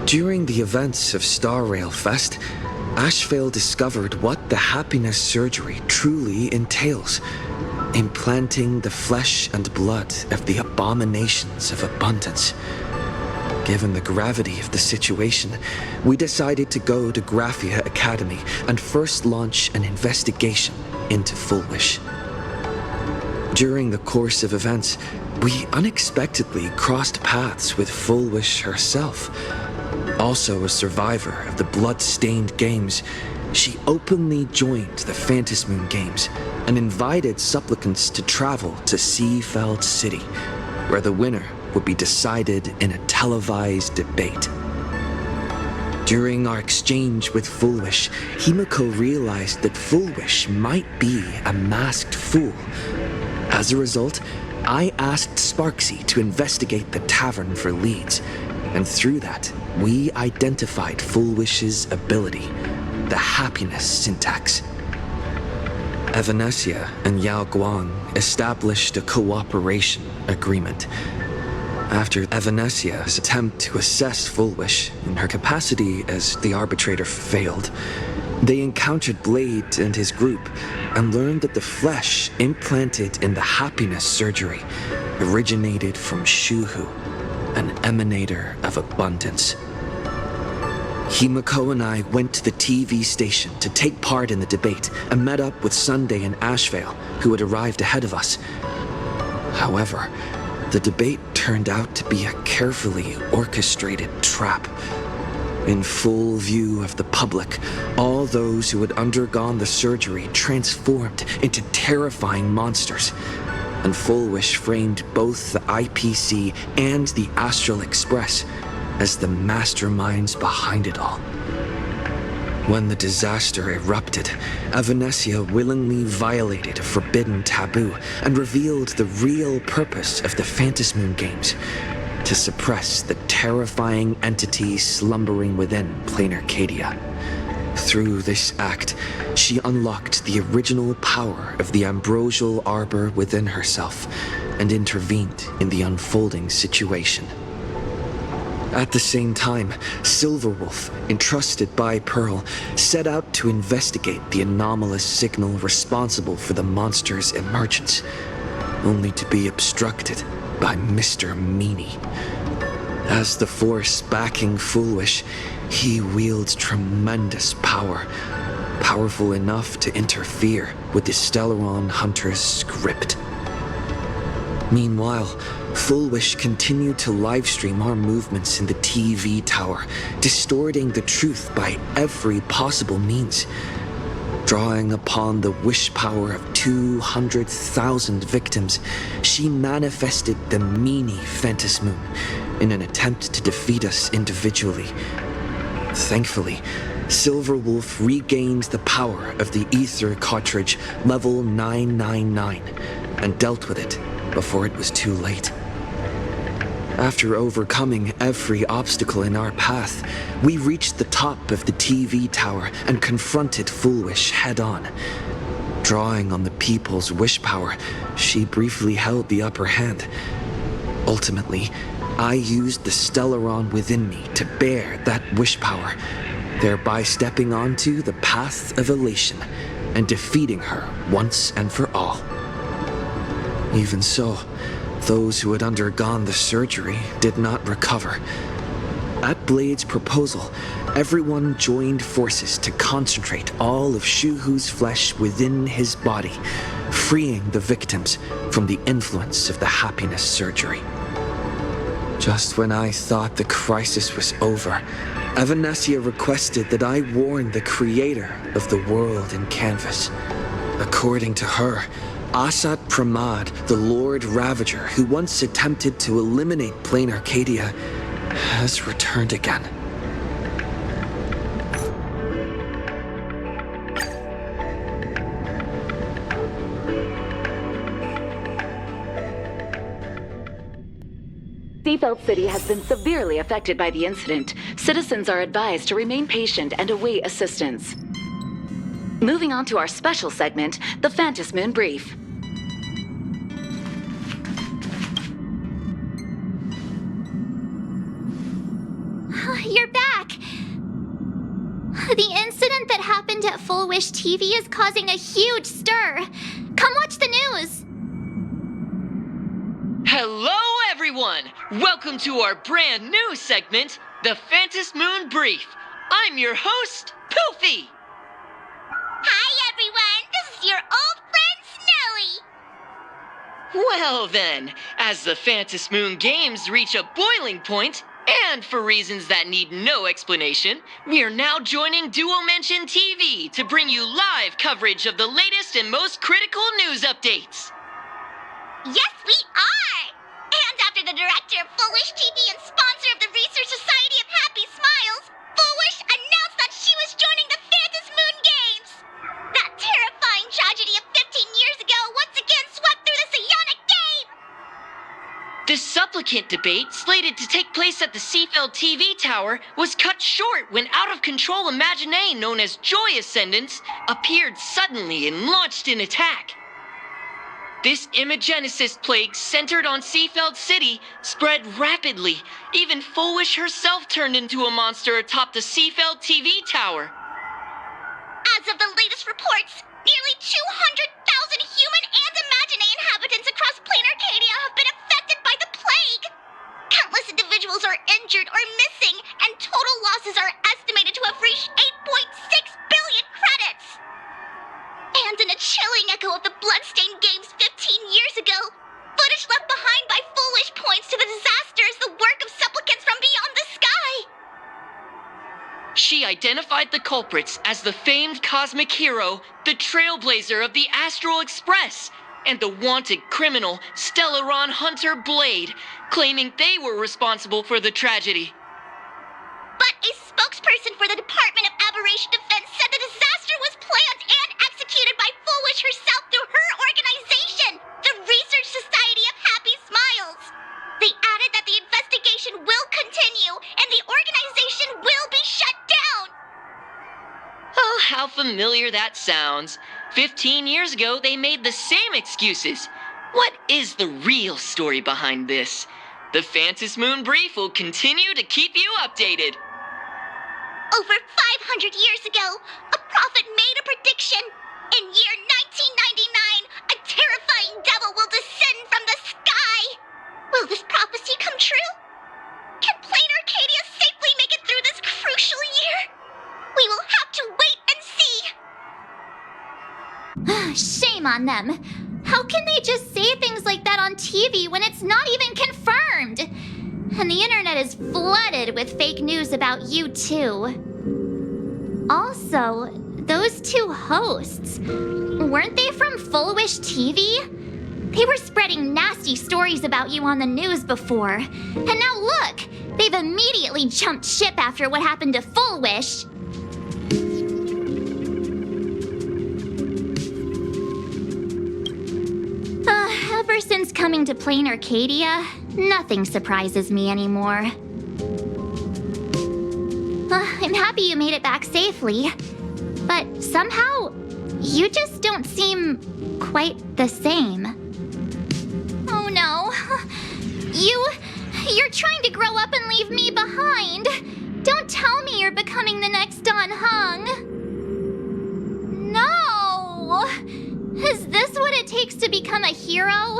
During the events of Star Rail Fest, Ashvale discovered what the happiness surgery truly entails: implanting the flesh and blood of the abominations of abundance. Given the gravity of the situation, we decided to go to Graphia Academy and first launch an investigation into Fullwish. During the course of events, we unexpectedly crossed paths with Fullwish herself. Also a survivor of the blood-stained games, she openly joined the Phantasmoon Games and invited supplicants to travel to Seafeld City, where the winner would be decided in a televised debate. During our exchange with Fullwish, Himiko realized that Fullwish might be a masked fool. As a result, I asked Sparksy to investigate the tavern for leads, and through that, we identified Fullwish's ability, the happiness syntax. Evanesia and Yao Guang established a cooperation agreement. After Evanesia's attempt to assess Fullwish in her capacity as the arbitrator failed, they encountered Blade and his group and learned that the flesh implanted in the happiness surgery originated from Shuhu, an emanator of abundance. Himiko and I went to the TV station to take part in the debate and met up with Sunday and Ashvale, who had arrived ahead of us. However, the debate turned out to be a carefully orchestrated trap. In full view of the public, all those who had undergone the surgery transformed into terrifying monsters, and Fullwish framed both the IPC and the Astral Express as the masterminds behind it all. When the disaster erupted, Evanesia willingly violated a forbidden taboo and revealed the real purpose of the Phantasmoon Games: to suppress the terrifying entity slumbering within Plain Arcadia. Through this act, she unlocked the original power of the ambrosial arbor within herself and intervened in the unfolding situation. At the same time, Silverwolf, entrusted by Pearl, set out to investigate the anomalous signal responsible for the monster's emergence, only to be obstructed by Mr. Meanie. As the force backing Fullwish, he wields tremendous power, powerful enough to interfere with the Stellaron Hunter's script. Meanwhile, Fullwish continued to livestream our movements in the TV tower, distorting the truth by every possible means. Drawing upon the wish power of 200,000 victims, she manifested the Meanie Phantasmoon in an attempt to defeat us individually. Thankfully, Silverwolf regained the power of the Ether cartridge level 999 and dealt with it before it was too late. After overcoming every obstacle in our path, we reached the top of the TV tower and confronted Fullwish head-on. Drawing on the people's wish power, she briefly held the upper hand. Ultimately, I used the Stellaron within me to bear that wish power, thereby stepping onto the path of elation and defeating her once and for all. Even so, those who had undergone the surgery did not recover. At Blade's proposal, everyone joined forces to concentrate all of Shuhu's flesh within his body, freeing the victims from the influence of the happiness surgery. Just when I thought the crisis was over, Evanesia requested that I warn the creator of the world in canvas. According to her, Asat Pramad, the Lord Ravager who once attempted to eliminate Plain Arcadia, has returned again. Seafeld City has been severely affected by the incident. Citizens are advised to remain patient and await assistance. Moving on to our special segment, the Phantasmoon Brief. You're back! The incident that happened at Full Wish TV is causing a huge stir. Come watch the news. Hello, everyone! Welcome to our brand new segment, the Phantom Moon Brief. I'm your host, Poofy. Hi, everyone. This is your old friend, Snowy. Well then, as the Phantom Moon Games reach a boiling point, and for reasons that need no explanation, we are now joining Duo Mention TV to bring you live coverage of the latest and most critical news updates. Yes, we are! And after the director of Full Wish TV and sponsor of the Research Society of Happy Smiles, Full Wish announced that she was joining the Phantom Moon Games! That terrifying tragedy of 15 years ago once again swept through the psionic game! The supplicant debate, slated to take place at the Seafeld TV tower, was cut short when out-of-control Imagine known as Joy Ascendants appeared suddenly and launched an attack. This Imagenesis plague centered on Seafeld City spread rapidly. Even Full Wish herself turned into a monster atop the Seafeld TV tower. As of the latest reports, nearly 200,000 human and Imagine inhabitants across plain Arcadia have been affected by the plague. Countless individuals are injured or missing, and total losses are estimated to have reached 8.6 billion credits. And in a chilling echo of the Bloodstained Games 15 years ago, footage left behind by Full Wish points to the disaster as the work of supplicants from beyond the sky. She identified the culprits as the famed cosmic hero, the Trailblazer of the Astral Express, and the wanted criminal, Stellaron Hunter Blade, claiming they were responsible for the tragedy. But a spokesperson for the Department of Aberration Defense said the disaster was planned and executed by Full Wish herself through her organization, the Research Society of Happy Smiles. They added that the investigation will continue and the organization will be shut down. Oh, how familiar that sounds. 15 years ago, they made the same excuses. What is the real story behind this? The Phantom Moon Brief will continue to keep you updated. Over 500 years ago, a prophet made a prediction. In year 1999, a terrifying devil will descend from the sky. Will this prophecy come true? Can plain Arcadia safely make it through this crucial year? We will have to wait and see. Shame on them. How can they just say things like that on TV when it's not even confirmed? And the internet is flooded with fake news about you too. Also, those two hosts, weren't they from Full Wish TV? They were spreading nasty stories about you on the news before. And now look, they've immediately jumped ship after what happened to Full Wish. Ever since coming to Plain Arcadia, nothing surprises me anymore. I'm happy you made it back safely, but somehow, you just don't seem quite the same. Oh no. You're trying to grow up and leave me behind. Don't tell me you're becoming the next Don Hung. No! Is this what it takes to become a hero?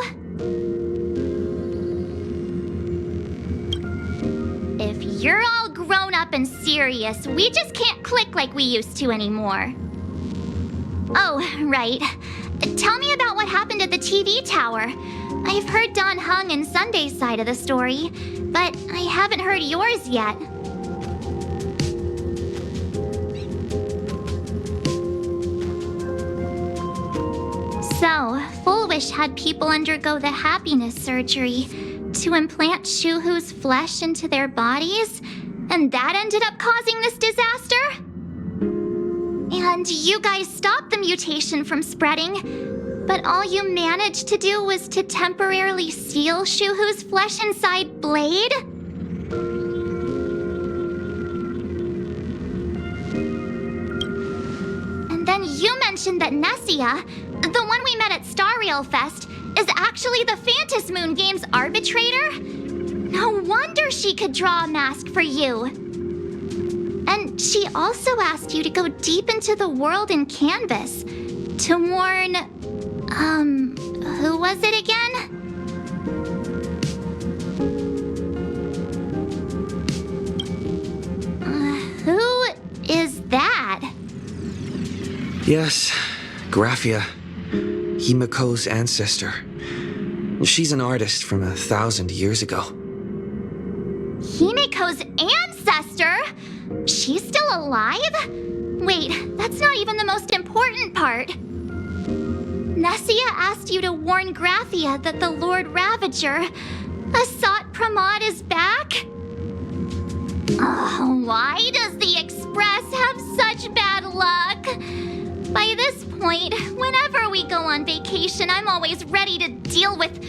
If you're all grown up and serious, we just can't click like we used to anymore. Oh, right. Tell me about what happened at the TV tower. I've heard Don Hung and Sunday's side of the story, but I haven't heard yours yet. So, Full Wish had people undergo the happiness surgery to implant Shuhu's flesh into their bodies, and that ended up causing this disaster? And you guys stopped the mutation from spreading, but all you managed to do was to temporarily seal Shuhu's flesh inside Blade? And then you mentioned that Nessia, the one we met at Star Rail Fest, is actually the Phantom Moon Games arbitrator? No wonder she could draw a mask for you. And she also asked you to go deep into the world in Canvas to warn, who was it again? Who is that? Yes, Graphia, Himiko's ancestor. She's an artist from 1,000 years ago. Himiko's ancestor? She's still alive? Wait, that's not even the most important part. Nessia asked you to warn Graphia that the Lord Ravager, Asat Pramod, is back? Why does the Express have such bad luck? By this point, whenever we go on vacation, I'm always ready to deal with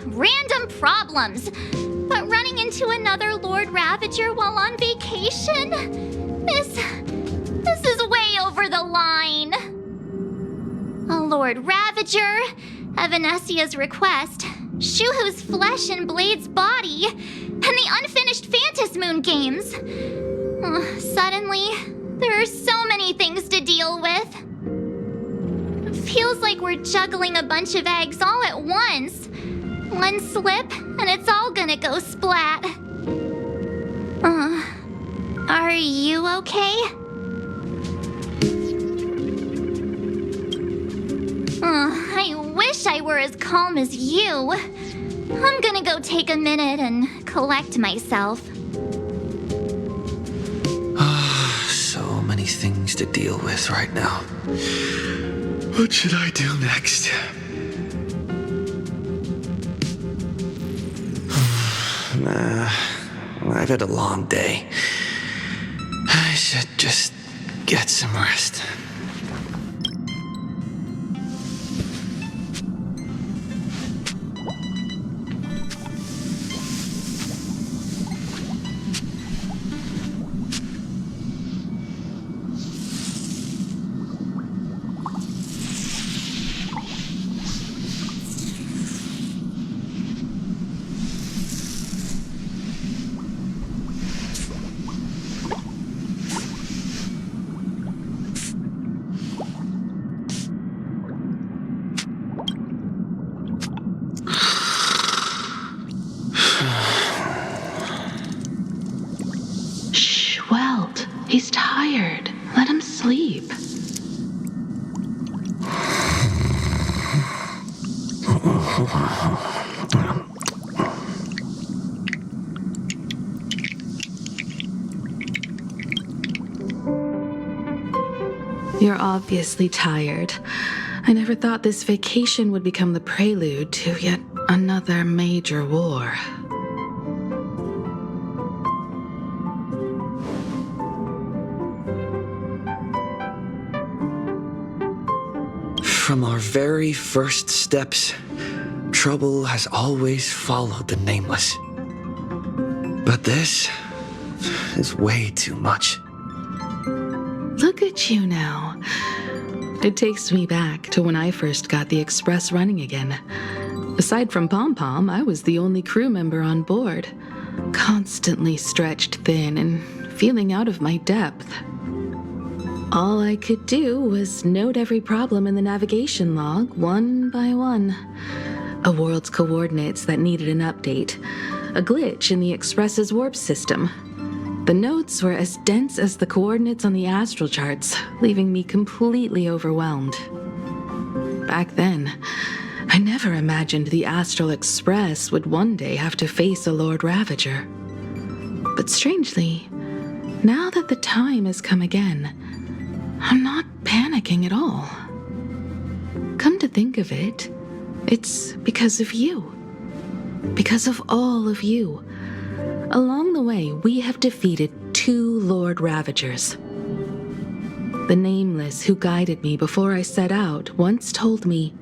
random problems. But running into another Lord Ravager while on vacation? This is way over the line. A Lord Ravager, Evanessia's request, Shuhu's flesh and Blade's body, and the unfinished Phantasm Moon games. Suddenly, there are so many things to deal with. It feels like we're juggling a bunch of eggs all at once. One slip, and it's all gonna go splat. Are you okay? I wish I were as calm as you. I'm gonna go take a minute and collect myself. So many things to deal with right now. What should I do next? I've had a long day. I should just get some rest. He's tired. Let him sleep. You're obviously tired. I never thought this vacation would become the prelude to yet another major war. From our very first steps, trouble has always followed the Nameless. But this is way too much. Look at you now. It takes me back to when I first got the Express running again. Aside from Pom Pom, I was the only crew member on board, constantly stretched thin and feeling out of my depth. All I could do was note every problem in the navigation log, one by one. A world's coordinates that needed an update, a glitch in the Express's warp system. The notes were as dense as the coordinates on the astral charts, leaving me completely overwhelmed. Back then, I never imagined the Astral Express would one day have to face a Lord Ravager. But strangely, now that the time has come again, I'm not panicking at all. Come to think of it, it's because of you. Because of all of you. Along the way, we have defeated 2 Lord Ravagers. The Nameless who guided me before I set out once told me,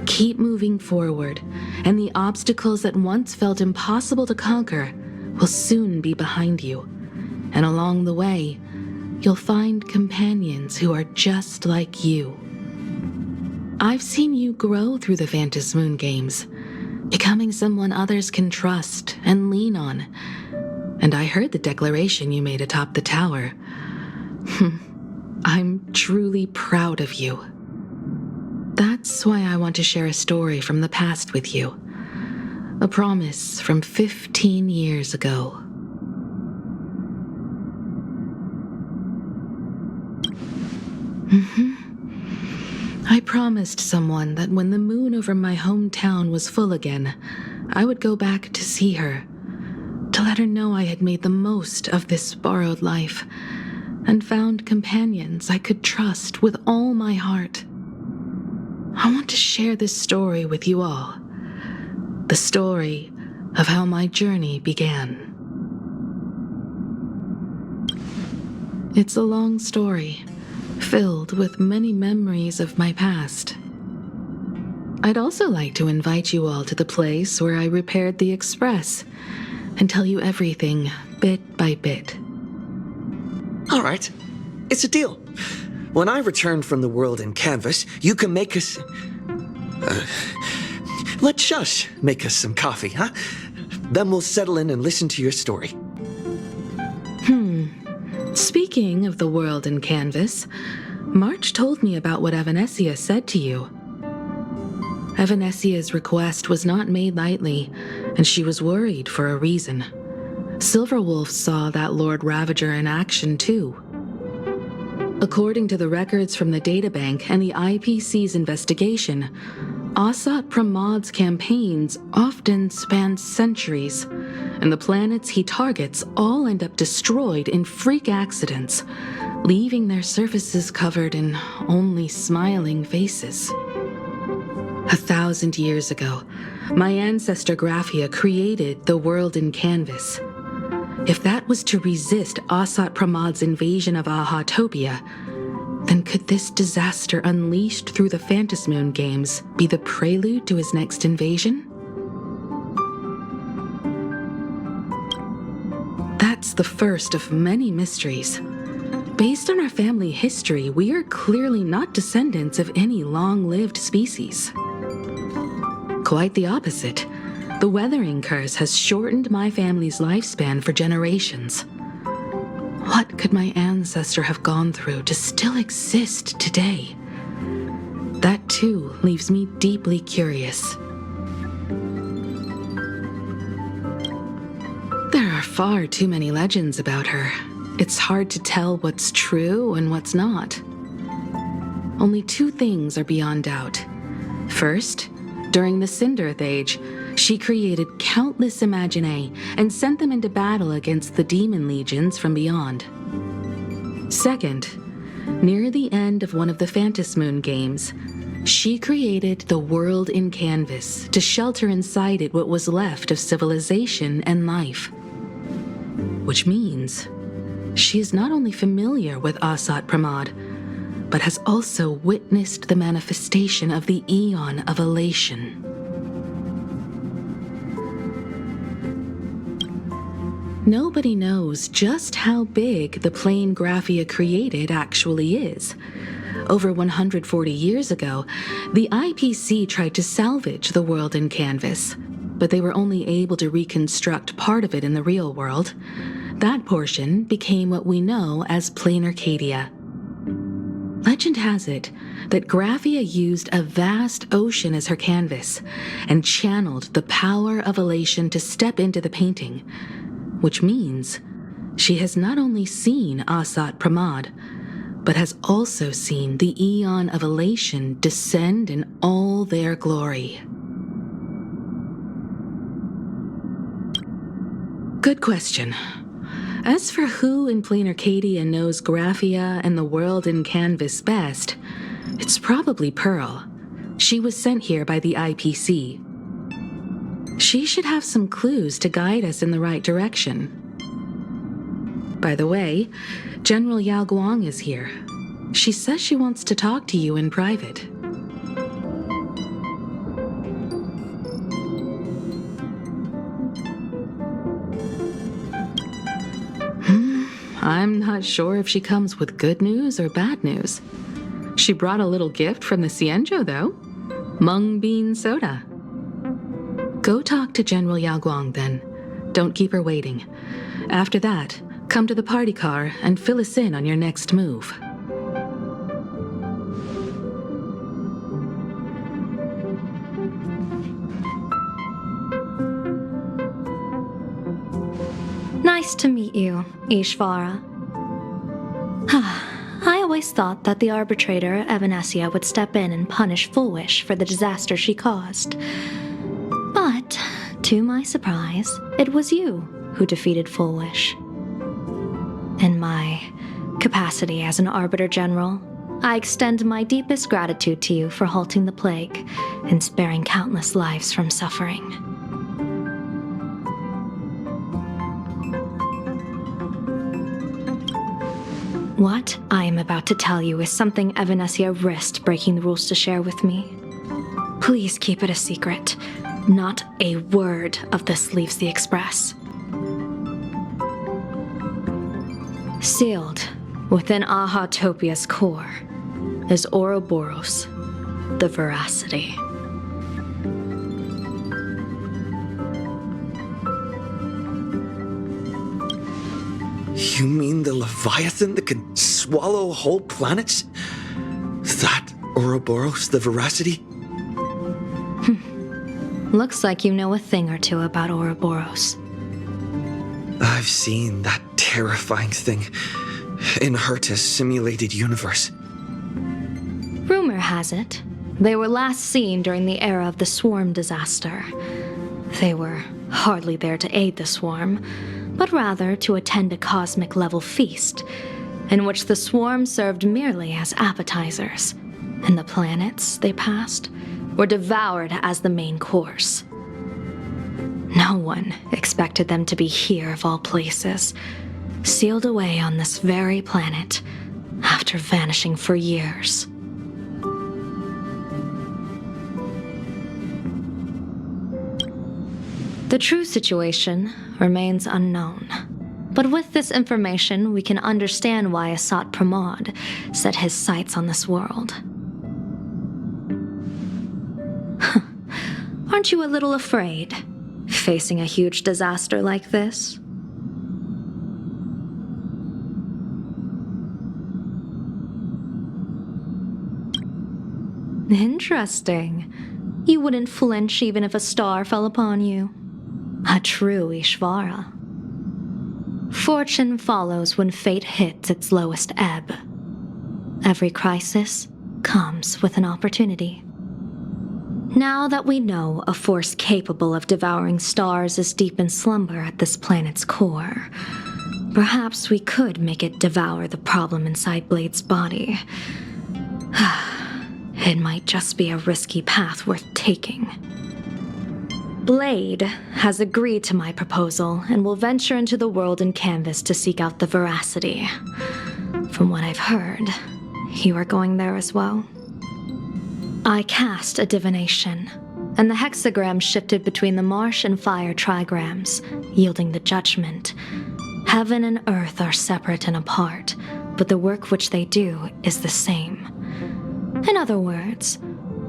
"Keep moving forward, and the obstacles that once felt impossible to conquer will soon be behind you. And along the way, you'll find companions who are just like you." I've seen you grow through the Phantasm Moon games, becoming someone others can trust and lean on. and I heard the declaration you made atop the tower. I'm truly proud of you. That's why I want to share a story from the past with you. A promise from 15 years ago. I promised someone that when the moon over my hometown was full again, I would go back to see her, to let her know I had made the most of this borrowed life and found companions I could trust with all my heart. I want to share this story with you all. The story of how my journey began. It's a long story, filled with many memories of my past. I'd also like to invite you all to the place where I repaired the Express and tell you everything bit by bit. All right, it's a deal. When I return from the world in canvas, you can make us... let Shush make us some coffee, huh? Then we'll settle in and listen to your story. Speaking of the world in canvas, March told me about what Evanessia said to you. Evanessia's request was not made lightly, and she was worried for a reason. Silverwolf saw that Lord Ravager in action too. According to the records from the databank and the IPC's investigation, Asat Pramad's campaigns often span centuries, and the planets he targets all end up destroyed in freak accidents, leaving their surfaces covered in only smiling faces. 1,000 years ago, my ancestor Graphia created the world in canvas. If that was to resist Asat Pramad's invasion of Ahatopia, then could this disaster unleashed through the Phantasmoon games be the prelude to his next invasion? That's the first of many mysteries. Based on our family history, we are clearly not descendants of any long-lived species. Quite the opposite. The weathering curse has shortened my family's lifespan for generations. What could my ancestor have gone through to still exist today? That too leaves me deeply curious. There are far too many legends about her. It's hard to tell what's true and what's not. Only two things are beyond doubt. First, during the Cinderth Age, she created countless Imaginae and sent them into battle against the demon legions from beyond. Second, near the end of one of the Phantasmoon games, she created the world in canvas to shelter inside it what was left of civilization and life. Which means she is not only familiar with Asat Pramad, but has also witnessed the manifestation of the Aeon of Elation. Nobody knows just how big the plane Graphia created actually is. Over 140 years ago, the IPC tried to salvage the world in canvas, but they were only able to reconstruct part of it in the real world. That portion became what we know as Plain Arcadia. Legend has it that Graphia used a vast ocean as her canvas and channeled the power of elation to step into the painting, which means she has not only seen Asat Pramad, but has also seen the Aeon of Elation descend in all their glory. Good question. As for who in Plain Arcadia knows Graphia and the world in canvas best, it's probably Pearl. She was sent here by the IPC. She should have some clues to guide us in the right direction. By the way, General Yao Guang is here. She says she wants to talk to you in private. I'm not sure if she comes with good news or bad news. She brought a little gift from the Cienjo, though. Mung bean soda. Go talk to General Yao Guang, then. Don't keep her waiting. After that, come to the party car and fill us in on your next move. Nice to meet you, Ishvara. I always thought that the arbitrator, Evanesia, would step in and punish Foolish for the disaster she caused. But, to my surprise, it was you who defeated Foolish. In my capacity as an Arbiter General, I extend my deepest gratitude to you for halting the plague and sparing countless lives from suffering. What I am about to tell you is something Evanesia risked breaking the rules to share with me. Please keep it a secret. Not a word of this leaves the Express. Sealed within Ahatopia's core is Ouroboros, the Veracity. You mean the Leviathan that can swallow whole planets? That Ouroboros, the Veracity? Looks like you know a thing or two about Ouroboros. I've seen that terrifying thing in Herta's simulated universe. Rumor has it, they were last seen during the era of the Swarm disaster. They were hardly there to aid the Swarm, but rather to attend a cosmic-level feast, in which the Swarm served merely as appetizers, and the planets they passed were devoured as the main course. No one expected them to be here of all places, sealed away on this very planet after vanishing for years. The true situation remains unknown, but with this information we can understand why Asat Pramod set his sights on this world. Aren't you a little afraid, facing a huge disaster like this? Interesting. You wouldn't flinch even if a star fell upon you. A true Ishvara. Fortune follows when fate hits its lowest ebb. Every crisis comes with an opportunity. Now that we know a force capable of devouring stars is deep in slumber at this planet's core, perhaps we could make it devour the problem inside Blade's body. It might just be a risky path worth taking. Blade has agreed to my proposal and will venture into the world in canvas to seek out the Veracity. From what I've heard, you are going there as well. I cast a divination, and the hexagram shifted between the marsh and fire trigrams, yielding the judgment. Heaven and earth are separate and apart, but the work which they do is the same. In other words,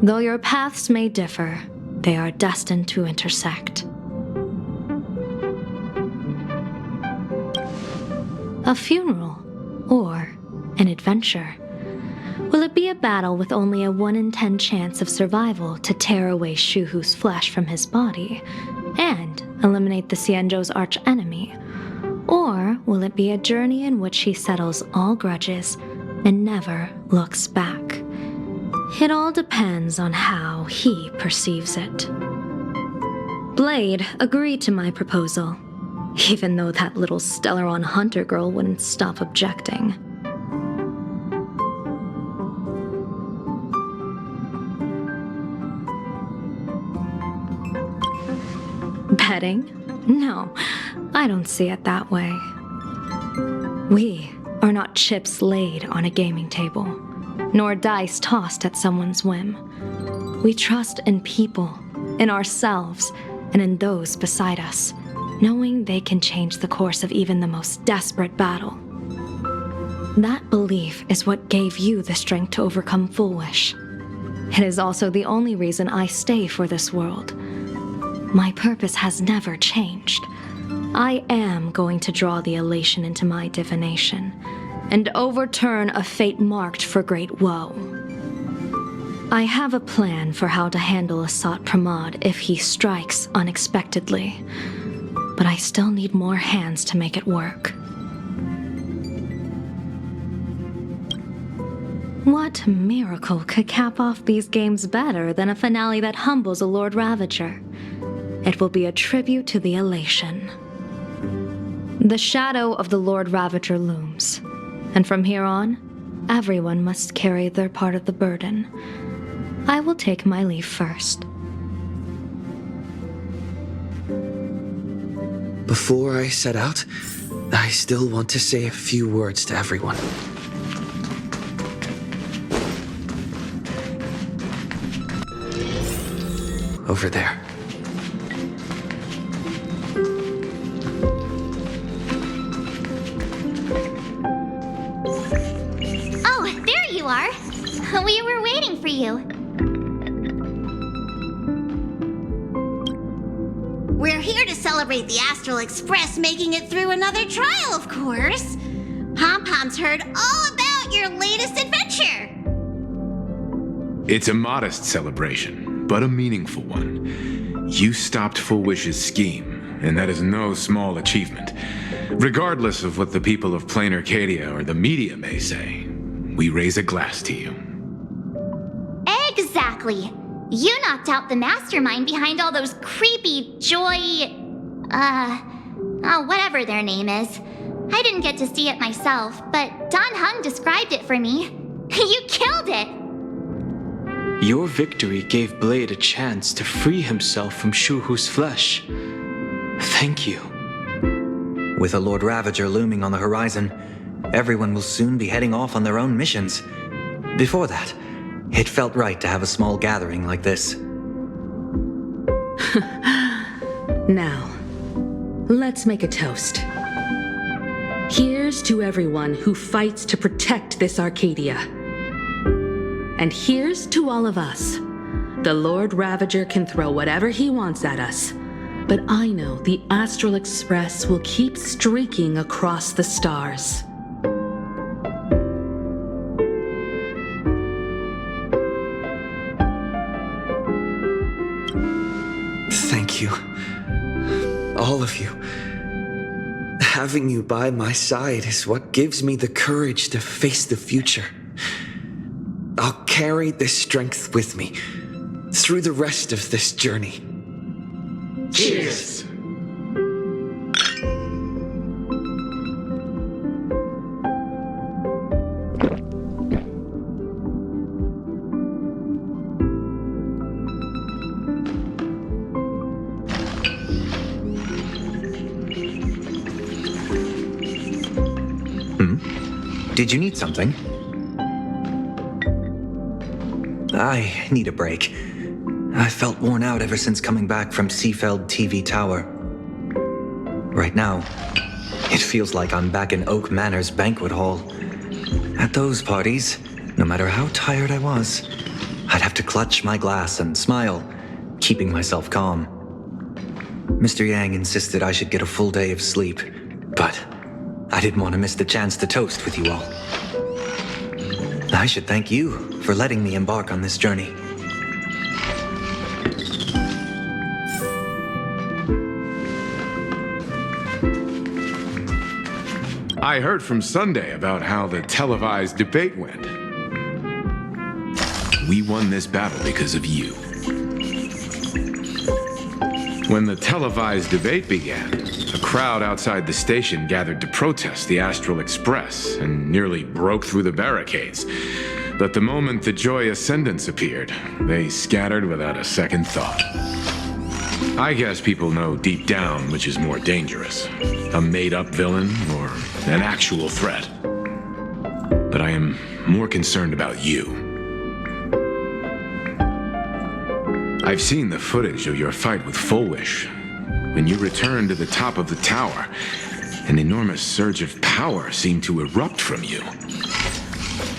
though your paths may differ, they are destined to intersect. A funeral, or an adventure. Will it be a battle with only a 1 in 10 chance of survival to tear away Shuhu's flesh from his body and eliminate the Xianzhou's arch-enemy? Or will it be a journey in which he settles all grudges and never looks back? It all depends on how he perceives it. Blade agreed to my proposal, even though that little Stellaron hunter girl wouldn't stop objecting. Betting? No, I don't see it that way. We are not chips laid on a gaming table, nor dice tossed at someone's whim. We trust in people, in ourselves, and in those beside us, knowing they can change the course of even the most desperate battle. That belief is what gave you the strength to overcome Foolish. It is also the only reason I stay for this world. My purpose has never changed. I am going to draw the elation into my divination, and overturn a fate marked for great woe. I have a plan for how to handle Asat Pramod if he strikes unexpectedly, but I still need more hands to make it work. What miracle could cap off these games better than a finale that humbles a Lord Ravager? It will be a tribute to the elation. The shadow of the Lord Ravager looms, and from here on, everyone must carry their part of the burden. I will take my leave first. Before I set out, I still want to say a few words to everyone. Over there. Oh, there you are. We were waiting for you. We're here to celebrate the Astral Express making it through another trial, of course. Pom-Pom's heard all about your latest adventure. It's a modest celebration, but a meaningful one. You stopped Full Wish's scheme, and that is no small achievement. Regardless of what the people of Plain Arcadia or the media may say, we raise a glass to you. Exactly. You knocked out the mastermind behind all those creepy whatever their name is. I didn't get to see it myself, but Don Hung described it for me. You killed it! Your victory gave Blade a chance to free himself from Shuhu's flesh. Thank you. With a Lord Ravager looming on the horizon, everyone will soon be heading off on their own missions. Before that, it felt right to have a small gathering like this. Now, let's make a toast. Here's to everyone who fights to protect this Arcadia. And here's to all of us. The Lord Ravager can throw whatever he wants at us, but I know the Astral Express will keep streaking across the stars. Thank you. All of you. Having you by my side is what gives me the courage to face the future. I'll carry this strength with me through the rest of this journey. Cheers! Did you need something? I need a break. I felt worn out ever since coming back from Seafeld TV Tower. Right now, it feels like I'm back in Oak Manor's banquet hall. At those parties, no matter how tired I was, I'd have to clutch my glass and smile, keeping myself calm. Mr. Yang insisted I should get a full day of sleep, but I didn't want to miss the chance to toast with you all. I should thank you for letting me embark on this journey. I heard from Sunday about how the televised debate went. We won this battle because of you. When the televised debate began, a crowd outside the station gathered to protest the Astral Express and nearly broke through the barricades. But the moment the Joy Ascendants appeared, they scattered without a second thought. I guess people know deep down which is more dangerous, a made-up villain or an actual threat. But I am more concerned about you. I've seen the footage of your fight with Full Wish. When you returned to the top of the tower, an enormous surge of power seemed to erupt from you.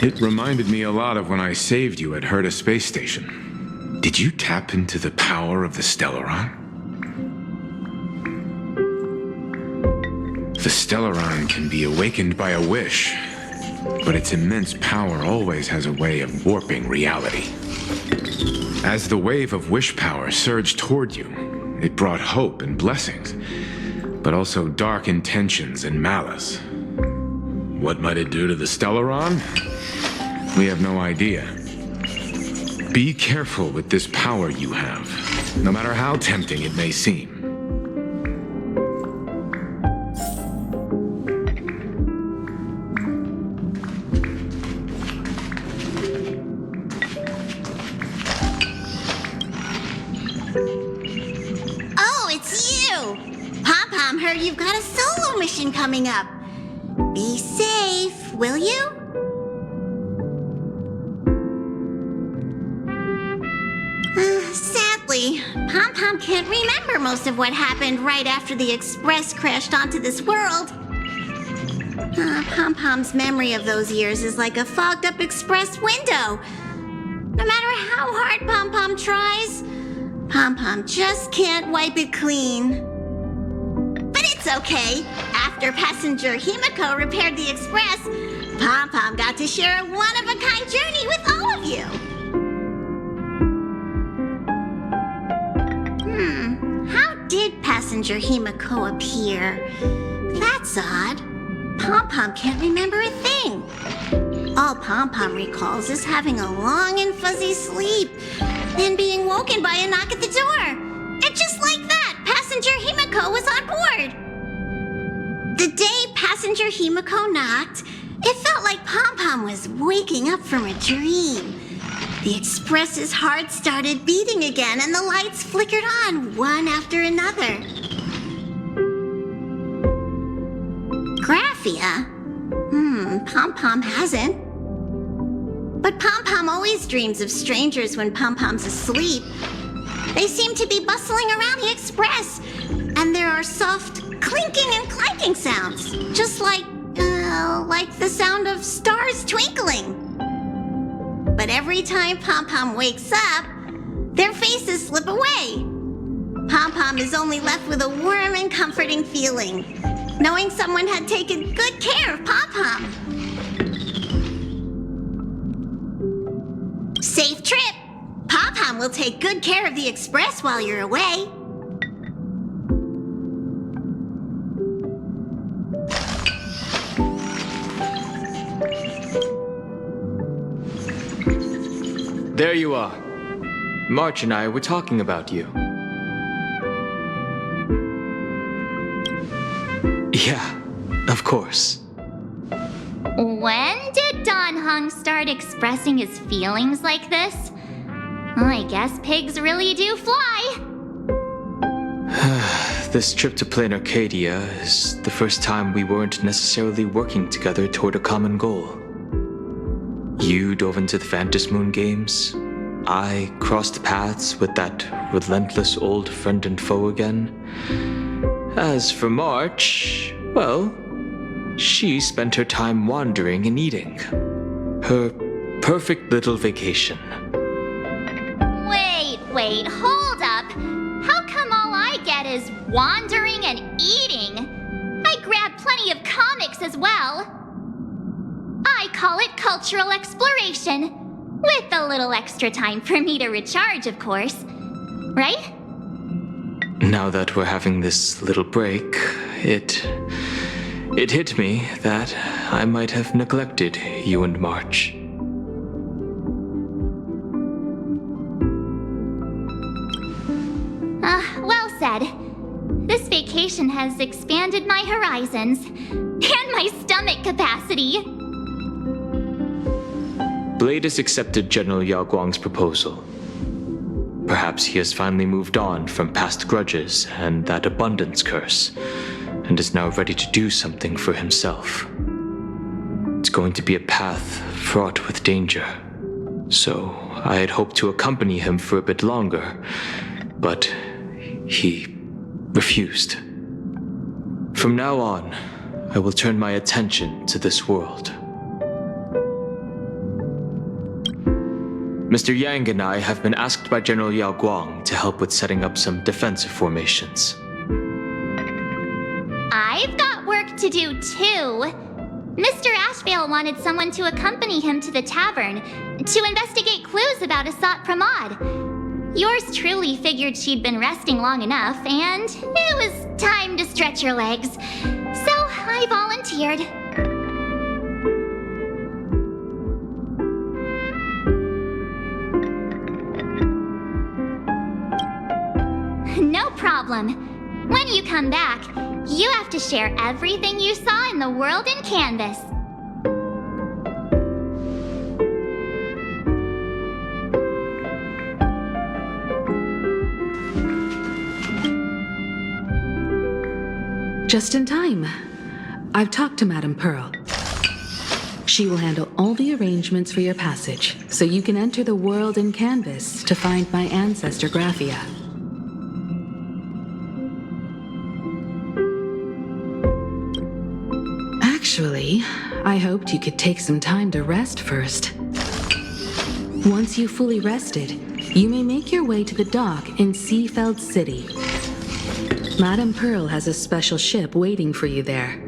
It reminded me a lot of when I saved you at Herta Space Station. Did you tap into the power of the Stellaron? The Stellaron can be awakened by a wish, but its immense power always has a way of warping reality. As the wave of wish power surged toward you, it brought hope and blessings, but also dark intentions and malice. What might it do to the Stellaron? We have no idea. Be careful with this power you have, no matter how tempting it may seem. Oh, it's you! Pom-Pom heard you've got a solo mission coming up. Be safe, will you? Sadly, Pom-Pom can't remember most of what happened right after the Express crashed onto this world. Pom-Pom's memory of those years is like a fogged-up Express window. No matter how hard Pom-Pom tries, Pom-Pom just can't wipe it clean. But it's okay. After passenger Himiko repaired the Express, Pom-Pom got to share a one-of-a-kind journey with all of you. How did passenger Himiko appear? That's odd. Pom-Pom can't remember a thing. All Pom-Pom recalls is having a long and fuzzy sleep, then being woken by a knock at the door. And just like that, passenger Himiko was on board. The day passenger Himiko knocked, it felt like Pom-Pom was waking up from a dream. The Express's heart started beating again, and the lights flickered on one after another. Graphia? Pom-Pom hasn't. But Pom-Pom always dreams of strangers when Pom-Pom's asleep. They seem to be bustling around the Express, and there are soft clinking and clanking sounds, just like the sound of stars twinkling. But every time Pom-Pom wakes up, their faces slip away. Pom-Pom is only left with a warm and comforting feeling, knowing someone had taken good care of Pom-Pom. Safe trip! Pom-Pom will take good care of the Express while you're away. There you are. March and I were talking about you. Yeah, of course. When did Don Hung start expressing his feelings like this? I guess pigs really do fly. This trip to Plain Arcadia is the first time we weren't necessarily working together toward a common goal. You dove into the Phantom Moon games. I crossed paths with that relentless old friend and foe again. As for March, well, she spent her time wandering and eating. Her perfect little vacation. Wait, hold up. How come all I get is wandering and eating? I grabbed plenty of comics as well. I call it cultural exploration, with a little extra time for me to recharge, of course. Right? Now that we're having this little break, it hit me that I might have neglected you and March. Well said. This vacation has expanded my horizons and my stomach capacity. Blade has accepted General Yao Guang's proposal. Perhaps he has finally moved on from past grudges and that abundance curse, and is now ready to do something for himself. It's going to be a path fraught with danger, so I had hoped to accompany him for a bit longer, but he refused. From now on, I will turn my attention to this world. Mr. Yang and I have been asked by General Yao Guang to help with setting up some defensive formations. I've got work to do too. Mr. Ashvale wanted someone to accompany him to the tavern to investigate clues about a sought Pramod. Yours truly figured she'd been resting long enough, and it was time to stretch her legs. So I volunteered. No problem. When you come back, you have to share everything you saw in the world in Canvas. Just in time. I've talked to Madame Pearl. She will handle all the arrangements for your passage, so you can enter the world in Canvas to find my ancestor Graphia. Actually, I hoped you could take some time to rest first. Once you've fully rested, you may make your way to the dock in Seafeld City. Madame Pearl has a special ship waiting for you there.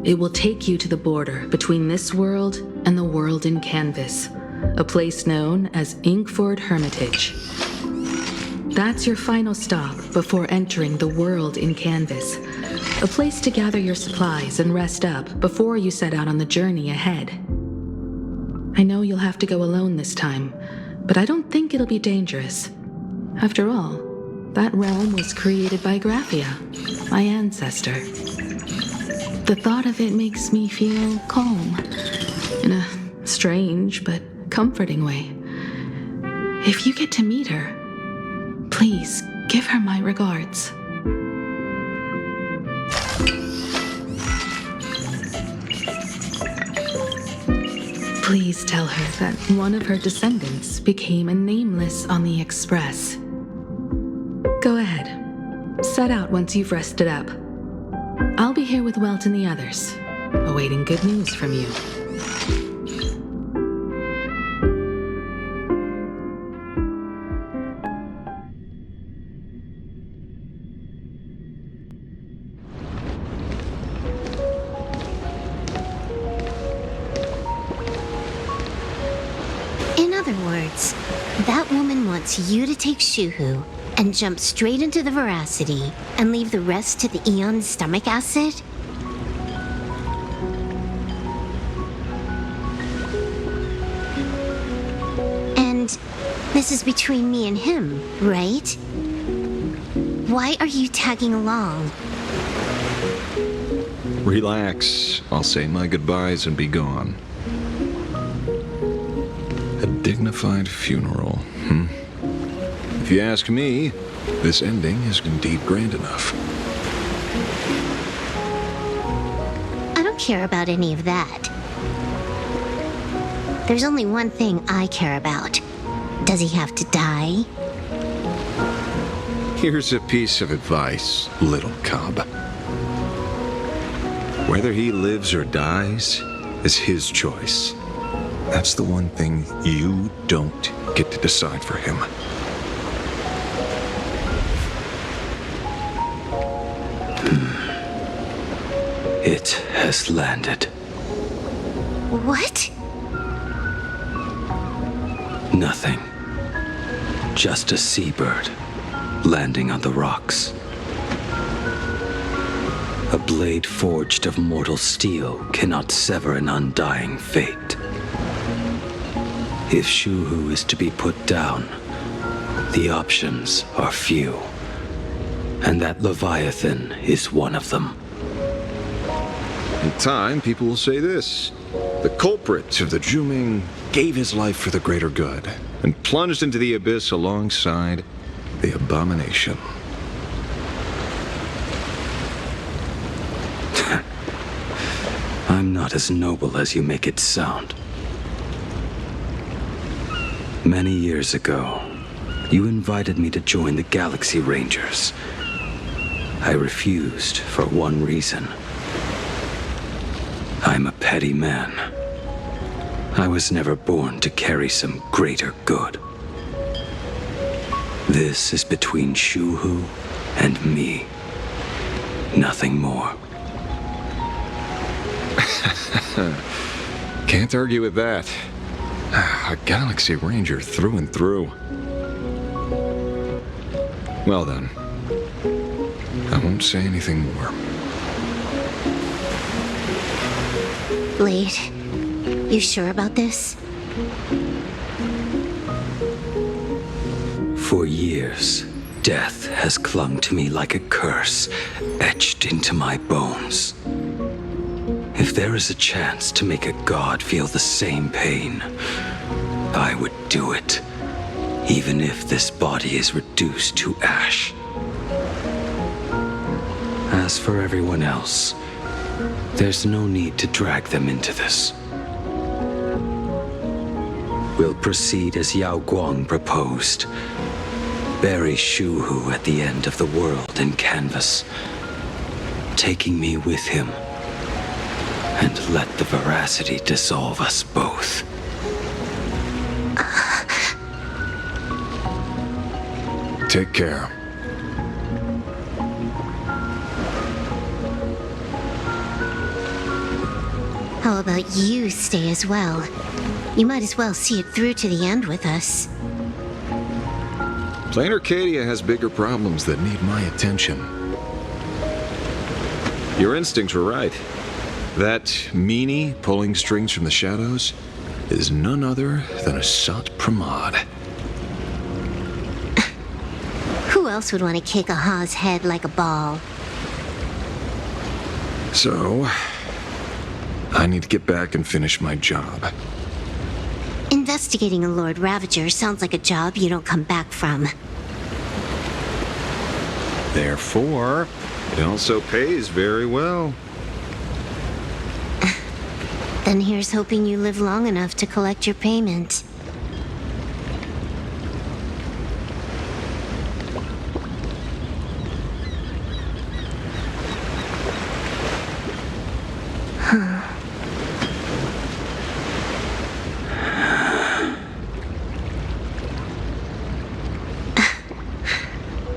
It will take you to the border between this world and the world in Canvas, a place known as Inkford Hermitage. That's your final stop before entering the world in Canvas, a place to gather your supplies and rest up before you set out on the journey ahead. I know you'll have to go alone this time, but I don't think it'll be dangerous. After all, that realm was created by Graphia, my ancestor. The thought of it makes me feel calm, in a strange but comforting way. If you get to meet her, please give her my regards. Please tell her that one of her descendants became a nameless on the Express. Go ahead. Set out once you've rested up. I'll be here with Welt and the others, awaiting good news from you. In other words, that woman wants you to take Shuhu and jump straight into the Veracity and leave the rest to the Eon's stomach acid? And this is between me and him, right? Why are you tagging along? Relax. I'll say my goodbyes and be gone. A dignified funeral, If you ask me, this ending is indeed grand enough. I don't care about any of that. There's only one thing I care about. Does he have to die? Here's a piece of advice, little cub. Whether he lives or dies is his choice. That's the one thing you don't get to decide for him. It has landed. What? Nothing. Just a seabird landing on the rocks. A blade forged of mortal steel cannot sever an undying fate. If Shuhu is to be put down, the options are few. And that Leviathan is one of them. In time, people will say this. The culprit of the Juming gave his life for the greater good and plunged into the abyss alongside the abomination. I'm not as noble as you make it sound. Many years ago, you invited me to join the Galaxy Rangers. I refused for one reason. I'm a petty man. I was never born to carry some greater good. This is between Shuhu and me. Nothing more. Can't argue with that. A Galaxy Ranger through and through. Well then, I won't say anything more. Blade, you sure about this? For years, death has clung to me like a curse, etched into my bones. If there is a chance to make a god feel the same pain, I would do it, even if this body is reduced to ash. As for everyone else, there's no need to drag them into this. We'll proceed as Yao Guang proposed. Bury Shu Hu at the end of the world in canvas, taking me with him, and let the veracity dissolve us both. Take care. How about you stay as well? You might as well see it through to the end with us. Plain Arcadia has bigger problems that need my attention. Your instincts were right. That meanie pulling strings from the shadows is none other than a Sat Pramod. Who else would want to kick a Ha's head like a ball? So, I need to get back and finish my job. Investigating a Lord Ravager sounds like a job you don't come back from. Therefore, it also pays very well. Then here's hoping you live long enough to collect your payment.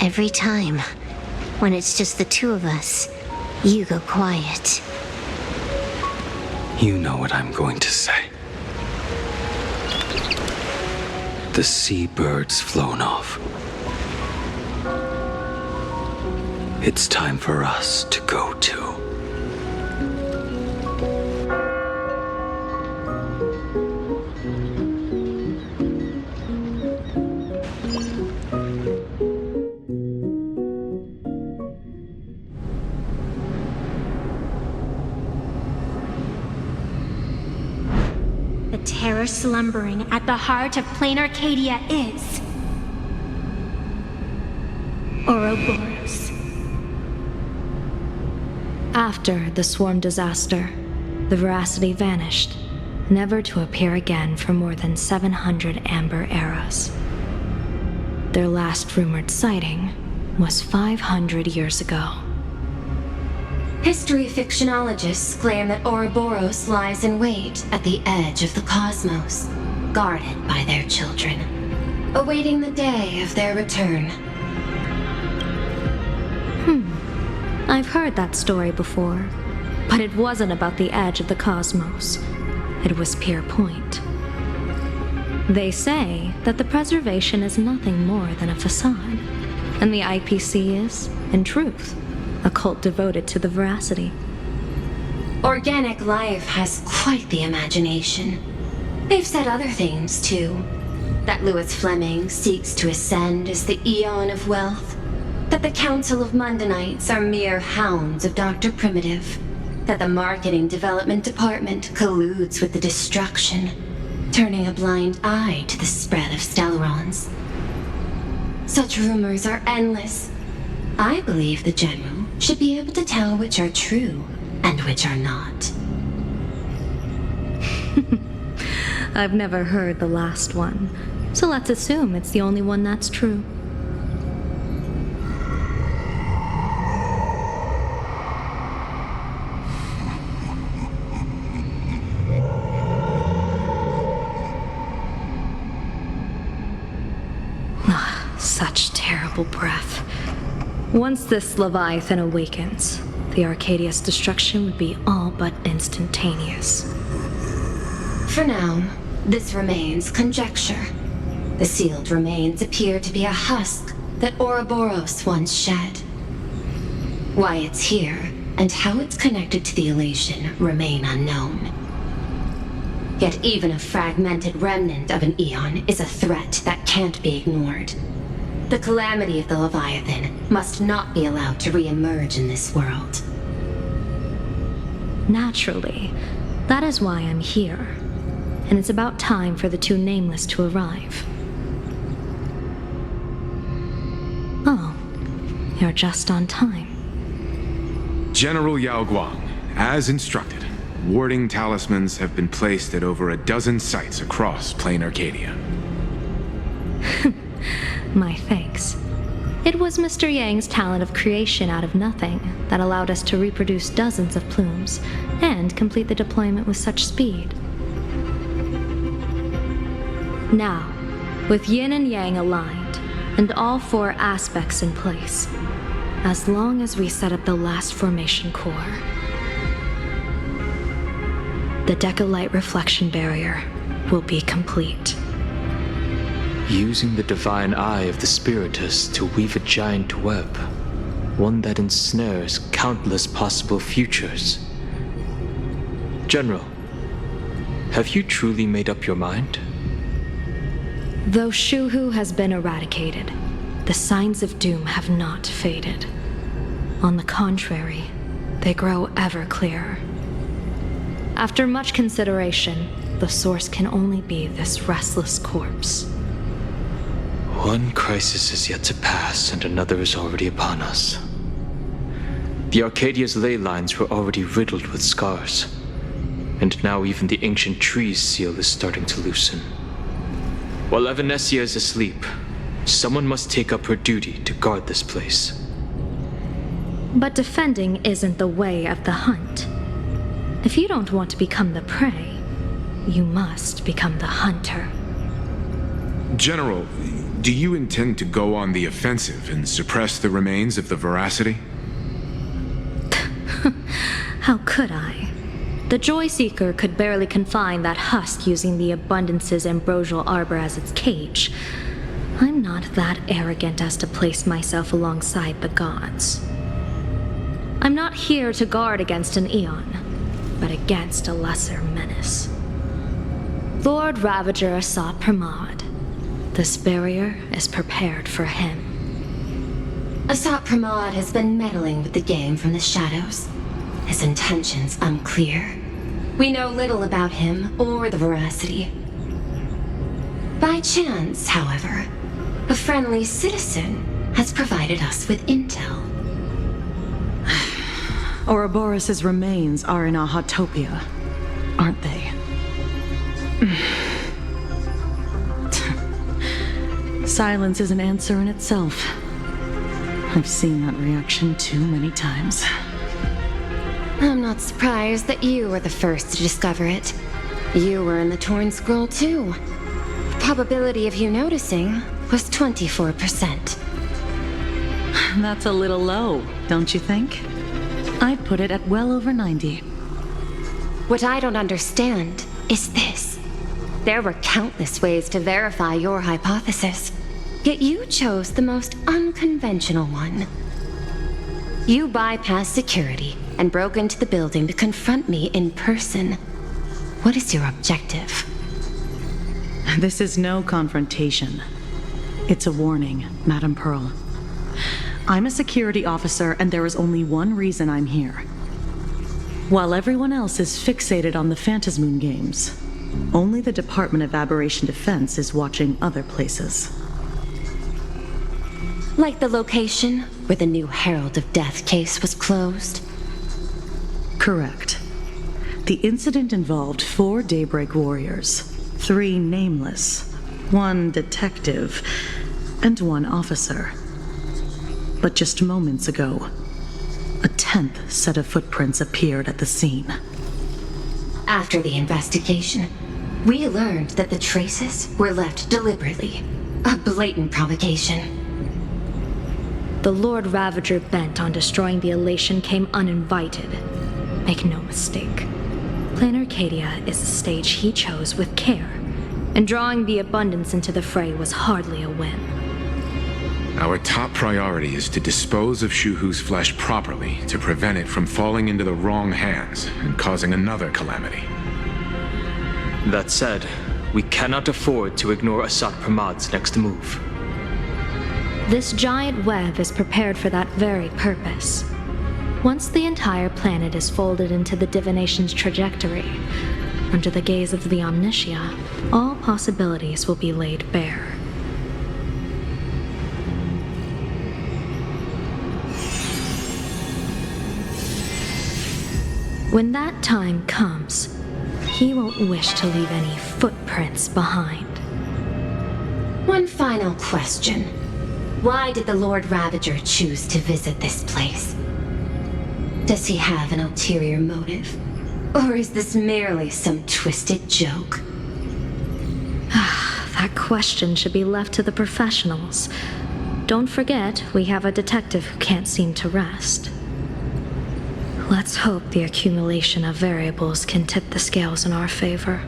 Every time, when it's just the two of us, you go quiet. You know what I'm going to say. The seabird's flown off. It's time for us to go too. The terror slumbering at the heart of Plain Arcadia is Ouroboros. After the swarm disaster, the veracity vanished, never to appear again for more than 700 amber eras. Their last rumored sighting was 500 years ago. History fictionologists claim that Ouroboros lies in wait at the edge of the cosmos, guarded by their children, awaiting the day of their return. I've heard that story before, but it wasn't about the edge of the cosmos. It was Pier Point. They say that the preservation is nothing more than a facade, and the IPC is, in truth, a cult devoted to the veracity. Organic life has quite the imagination. They've said other things, too. That Louis Fleming seeks to ascend as the Eon of Wealth. That the Council of Mundanites are mere hounds of Dr. Primitive. That the Marketing Development Department colludes with the destruction, turning a blind eye to the spread of Stellarons. Such rumors are endless. I believe the General should be able to tell which are true and which are not. I've never heard the last one, so let's assume it's the only one that's true. Such terrible breath. Once this Leviathan awakens, the Arcadia's destruction would be all but instantaneous. For now, this remains conjecture. The sealed remains appear to be a husk that Ouroboros once shed. Why it's here, and how it's connected to the elation, remain unknown. Yet even a fragmented remnant of an eon is a threat that can't be ignored. The calamity of the Leviathan must not be allowed to re-emerge in this world. Naturally, that is why I'm here. And it's about time for the two Nameless to arrive. Oh, you're just on time. General Yao Guang, as instructed, warding talismans have been placed at over a dozen sites across Plain Arcadia. My thanks. It was Mr. Yang's talent of creation out of nothing that allowed us to reproduce dozens of plumes and complete the deployment with such speed. Now, with yin and yang aligned, and all four aspects in place, as long as we set up the last formation core, the Decalight reflection barrier will be complete. Using the divine eye of the Spiritus to weave a giant web, one that ensnares countless possible futures. General, have you truly made up your mind? Though Shuhu has been eradicated, the signs of doom have not faded. On the contrary, they grow ever clearer. After much consideration, the source can only be this restless corpse. One crisis is yet to pass, and another is already upon us. The Arcadia's ley lines were already riddled with scars, and now even the ancient tree's seal is starting to loosen. While Evanesia is asleep, someone must take up her duty to guard this place. But defending isn't the way of the hunt. If you don't want to become the prey, you must become the hunter. General, do you intend to go on the offensive and suppress the remains of the Veracity? How could I? The Joy Seeker could barely confine that husk using the Abundance's ambrosial arbor as its cage. I'm not that arrogant as to place myself alongside the gods. I'm not here to guard against an Eon, but against a lesser menace. Lord Ravager Asat Pramod. This barrier is prepared for him. Asat Pramod has been meddling with the game from the shadows. His intentions unclear. We know little about him or the Veracity. By chance, however, a friendly citizen has provided us with intel. Ouroboros' remains are in Ahatopia, aren't they? Silence is an answer in itself. I've seen that reaction too many times. I'm not surprised that you were the first to discover it. You were in the Torn Scroll too. The probability of you noticing was 24%. That's a little low, don't you think? I'd put it at well over 90. What I don't understand is this. There were countless ways to verify your hypothesis, yet you chose the most unconventional one. You bypassed security and broke into the building to confront me in person. What is your objective? This is no confrontation. It's a warning, Madame Pearl. I'm a security officer, and there is only one reason I'm here. While everyone else is fixated on the Phantasmoon games, only the Department of Aberration Defense is watching other places. Like the location where the new Herald of Death case was closed? Correct. The incident involved 4 Daybreak warriors, 3 nameless, 1 detective, and 1 officer. But just moments ago, a 10th set of footprints appeared at the scene. After the investigation, we learned that the traces were left deliberately. A blatant provocation. the Lord Ravager bent on destroying the Elation came uninvited, make no mistake. Planar Arcadia is a stage he chose with care, and drawing the Abundance into the fray was hardly a win. Our top priority is to dispose of Shuhu's flesh properly to prevent it from falling into the wrong hands and causing another calamity. That said, we cannot afford to ignore Asat Pramad's next move. This giant web is prepared for that very purpose. Once the entire planet is folded into the divination's trajectory, under the gaze of the Omnitia, all possibilities will be laid bare. When that time comes, he won't wish to leave any footprints behind. One final question. Why did the Lord Ravager choose to visit this place? Does he have an ulterior motive? Or is this merely some twisted joke? That question should be left to the professionals. Don't forget, we have a detective who can't seem to rest. Let's hope the accumulation of variables can tip the scales in our favor.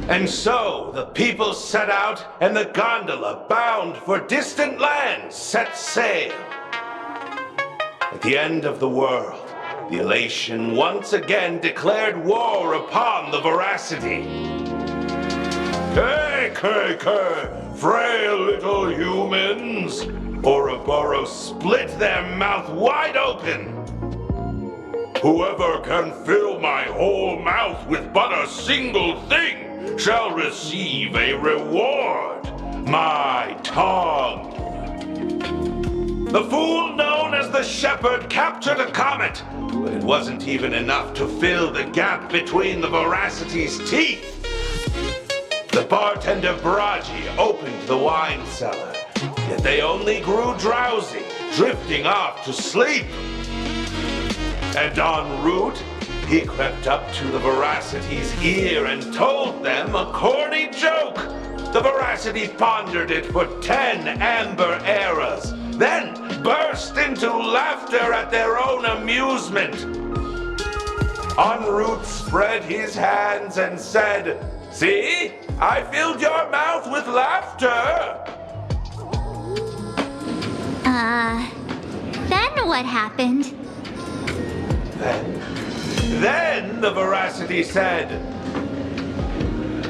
And so the people set out, and the gondola, bound for distant lands, set sail. At the end of the world, the Elation once again declared war upon the Veracity. Frail little humans! Ouroboros split their mouth wide open. Whoever can fill my whole mouth with but a single thing shall receive a reward, my tongue. The fool known as the Shepherd captured a comet, but it wasn't even enough to fill the gap between the Veracity's teeth. The bartender Braji opened the wine cellar, yet they only grew drowsy, drifting off to sleep. And en route, he crept up to the Veracity's ear and told them a corny joke. The Veracity pondered it for 10 amber eras, then burst into laughter at their own amusement. En route spread his hands and said, "See, I filled your mouth with laughter." Then what happened? Then the Veracity said,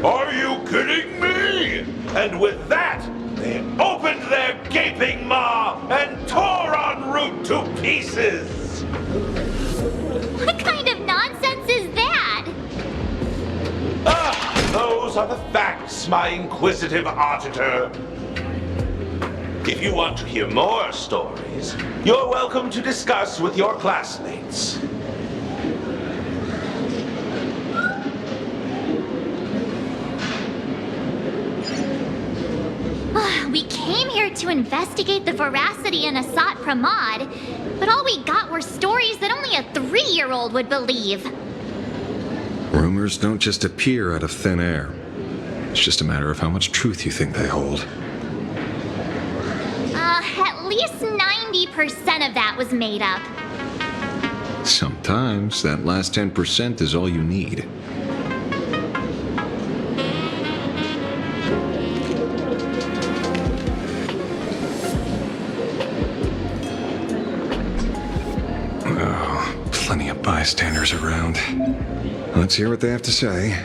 "Are you kidding me?" And with that, they opened their gaping maw and tore en route to pieces. What kind of nonsense is that? Those are the facts, my inquisitive auditor. If you want to hear more stories, you're welcome to discuss with your classmates. We came here to investigate the Veracity and Asat Pramod, but all we got were stories that only a 3-year-old would believe. Rumors don't just appear out of thin air. It's just a matter of how much truth you think they hold. At least 90% of that was made up. Sometimes that last 10% is all you need. Oh, plenty of bystanders around. Let's hear what they have to say.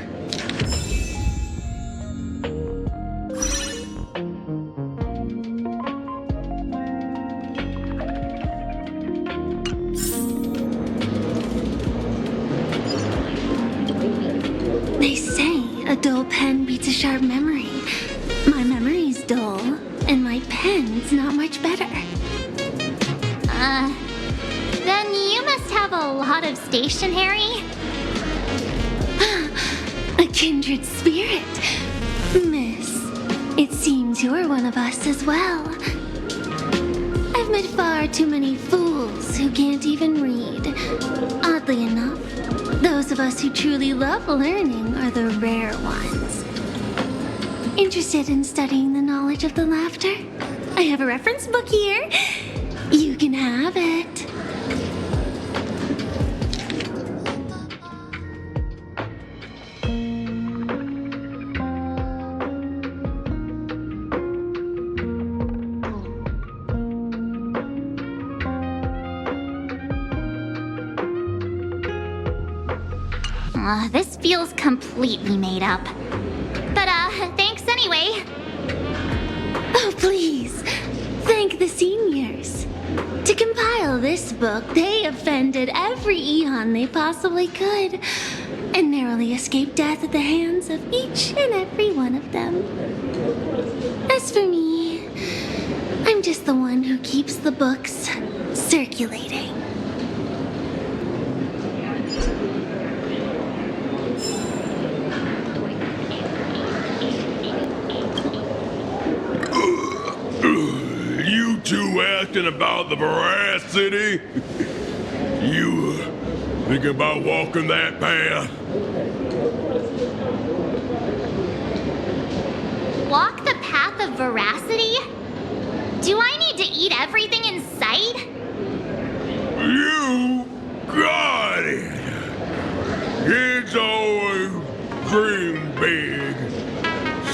They say a dull pen beats a sharp memory. My memory's dull, and my pen's not much better. Then you must have a lot of stationery. A kindred spirit. Miss, it seems you're one of us as well. I've I've met far too many fools who can't even read. Oddly enough, those of us who truly love learning are the rare ones. Interested in studying the knowledge of the laughter? I have a reference book here. You can have it. This feels completely made up. But, thanks anyway. Oh, please. Thank the seniors. To compile this book, they offended every Eon they possibly could, and narrowly escaped death at the hands of each and every one of them. As for me, I'm just the one who keeps the books circulating. You two asking about the veracity? You thinking about walking that path? Walk the path of veracity? Do I need to eat everything in sight? You got it! Kids always dream big.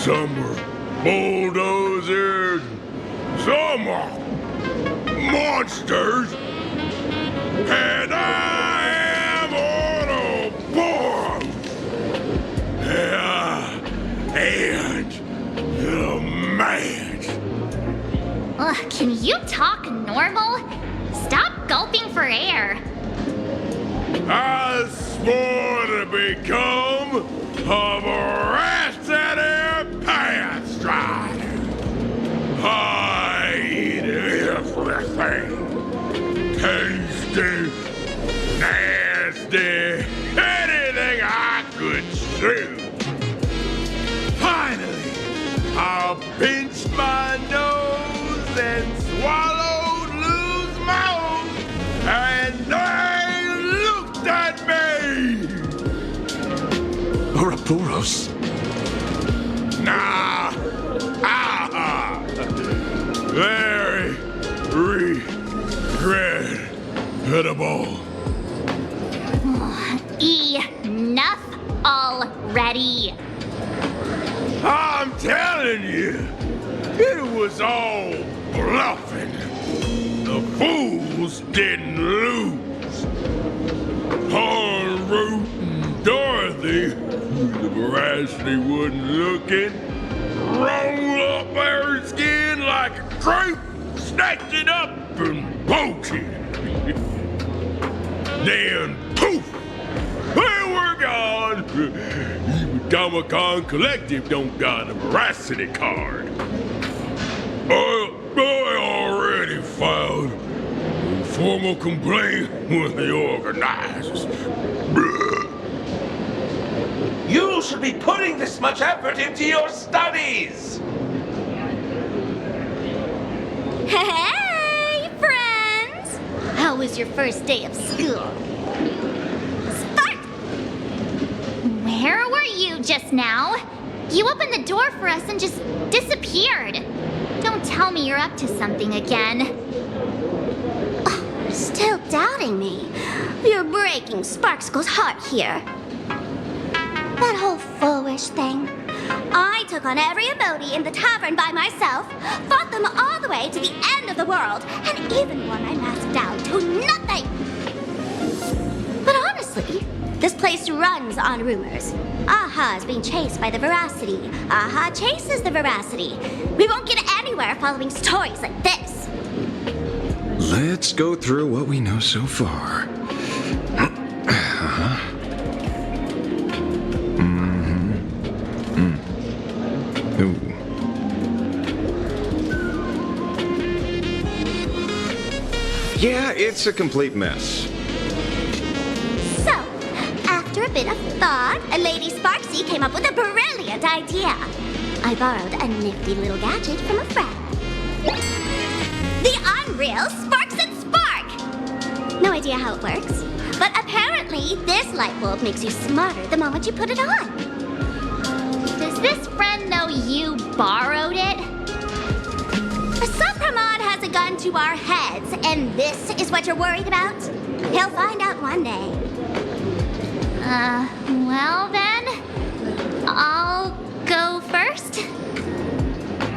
Some are bulldozers, some are monsters, and I am on a board. And the man. Ugh, can you talk normal? Stop gulping for air. I swore to become a veracity path strider. I eat everything. Tasty, nasty, anything I could chew. Finally, I pinched my nose and swallowed loose mouth, and they looked at me. Ouroboros? Nah. Very regrettable. Enough already. I'm telling you, it was all bluffing. The fools didn't lose. Root and Dorothy, the veracity wasn't looking, roll up their skin like a crepe, snatched it up and poached it. Then poof, they were gone. Even Comic-Con Collective don't got a veracity card. I already filed a formal complaint with the organizers. You should be putting this much effort into your studies! Hey, friends! How was your first day of school? Spark! Where were you just now? You opened the door for us and just disappeared. Don't tell me you're up to something again. Still doubting me? You're breaking Sparkskull's heart here. That whole foolish thing. I took on every emoji in the tavern by myself, fought them all the way to the end of the world, and even won my mask down to nothing. But honestly, this place runs on rumors. Aha is being chased by the veracity. Aha chases the veracity. We won't get anywhere following stories like this. Let's go through what we know so far. Yeah, it's a complete mess. So, after a bit of thought, Lady Sparksy came up with a brilliant idea. I borrowed a nifty little gadget from a friend. The unreal Sparks and Spark! No idea how it works, but apparently this light bulb makes you smarter the moment you put it on. Does this friend know you borrowed it? Supramod has a gun to our heads, and this is what you're worried about? He'll find out one day. Well then, I'll go first.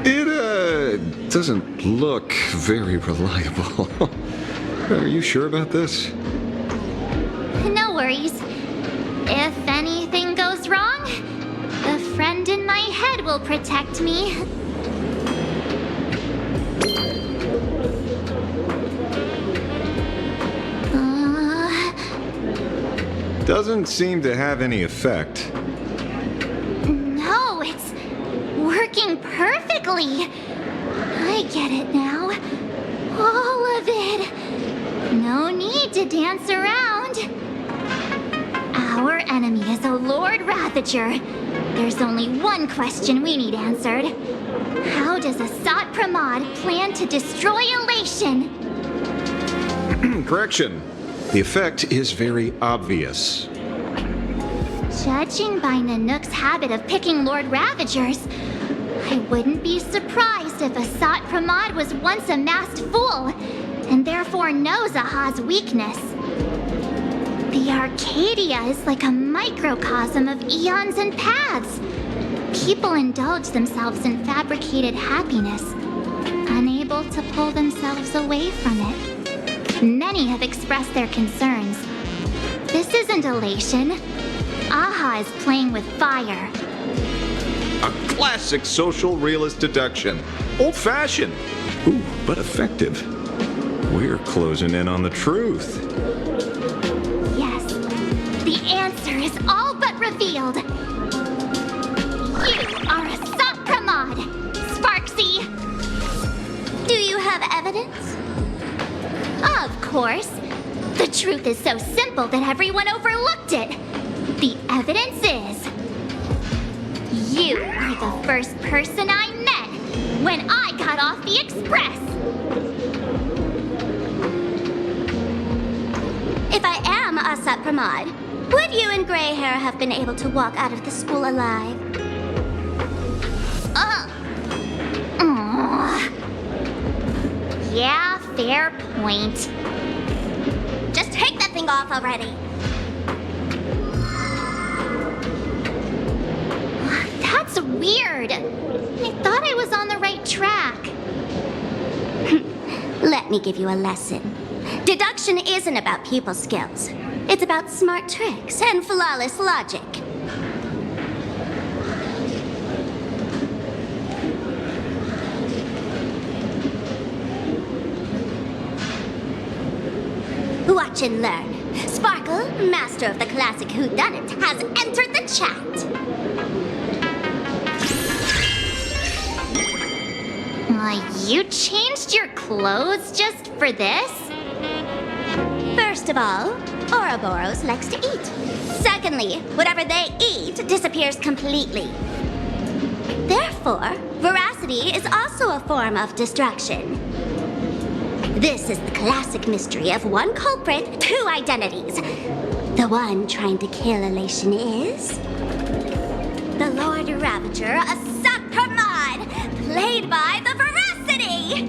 It, doesn't look very reliable. Are you sure about this? No worries. If anything goes wrong, the friend in my head will protect me. Doesn't seem to have any effect. No, it's working perfectly. I get it now. All of it. No need to dance around. Our enemy is a Lord Ravager. There's only one question we need answered. How does Asat Pramod plan to destroy Elation? Correction. The effect is very obvious. Judging by Nanook's habit of picking Lord Ravagers, I wouldn't be surprised if Asat Pramod was once a masked fool, and therefore knows Aha's weakness. The Arcadia is like a microcosm of eons and paths. People indulge themselves in fabricated happiness, unable to pull themselves away from it. Many have expressed their concerns. This isn't elation. Aha is playing with fire. A classic social realist deduction. Old-fashioned. Ooh, but effective. We're closing in on the truth. Yes, the answer is all but revealed. You are Asat Pramod, Sparksy. Do you have evidence? Of course. The truth is so simple that everyone overlooked it. The evidence is... you were the first person I met when I got off the express. If I am Asat Pramod, would you and Gray Hair have been able to walk out of the school alive? Yeah, fair point. Just take that thing off already. That's weird. I thought I was on the right track. Let me give you a lesson. Deduction isn't about people skills. It's about smart tricks and flawless logic. Watch and learn. Sparkle, master of the classic whodunit, has entered the chat. You changed your clothes just for this? First of all, Ouroboros likes to eat. Secondly, whatever they eat disappears completely. Therefore, veracity is also a form of destruction. This is the classic mystery of one culprit, two identities. The one trying to kill Elation is... the Lord Ravager, Asat Pramod, played by the Veracity!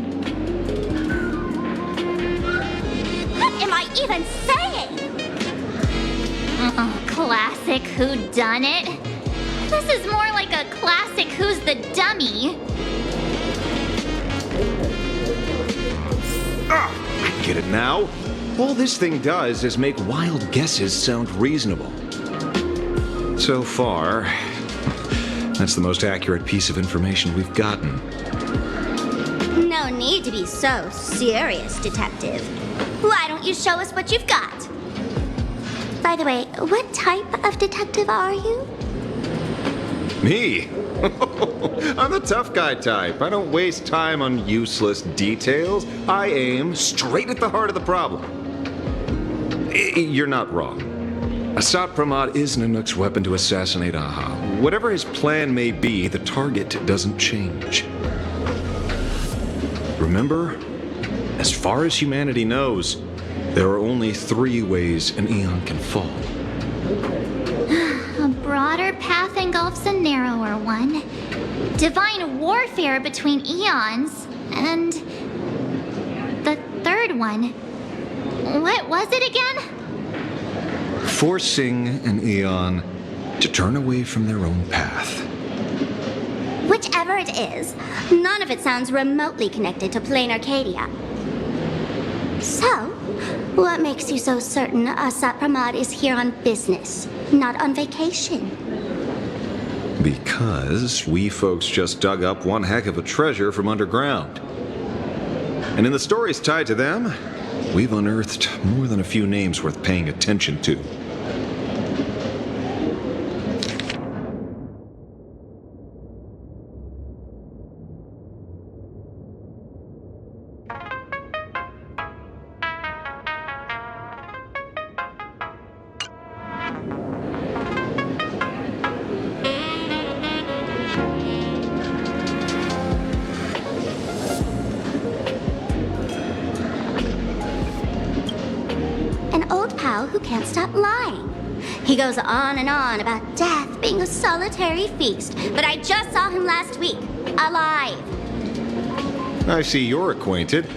What am I even saying? Classic whodunit. This is more like a classic Who's the Dummy. I get it now. All this thing does is make wild guesses sound reasonable. So far, that's the most accurate piece of information we've gotten. No need to be so serious, Detective. Why don't you show us what you've got? By the way, what type of detective are you? Me? I'm the tough guy type. I don't waste time on useless details. I aim straight at the heart of the problem. You're not wrong. Asat Pramod is Nanook's weapon to assassinate Aha. Whatever his plan may be, the target doesn't change. Remember, as far as humanity knows, there are only 3 ways an eon can fall. A broader path engulfs a narrower one. Divine warfare between eons, and the third one. What was it again? Forcing an eon to turn away from their own path. Whichever it is, none of it sounds remotely connected to Plain Arcadia. So, what makes you so certain Asat Pramad is here on business, not on vacation? Because we folks just dug up one heck of a treasure from underground. And in the stories tied to them, we've unearthed more than a few names worth paying attention to. Who can't stop lying. He goes on and on about death being a solitary feast, but I just saw him last week, alive. I see you're acquainted.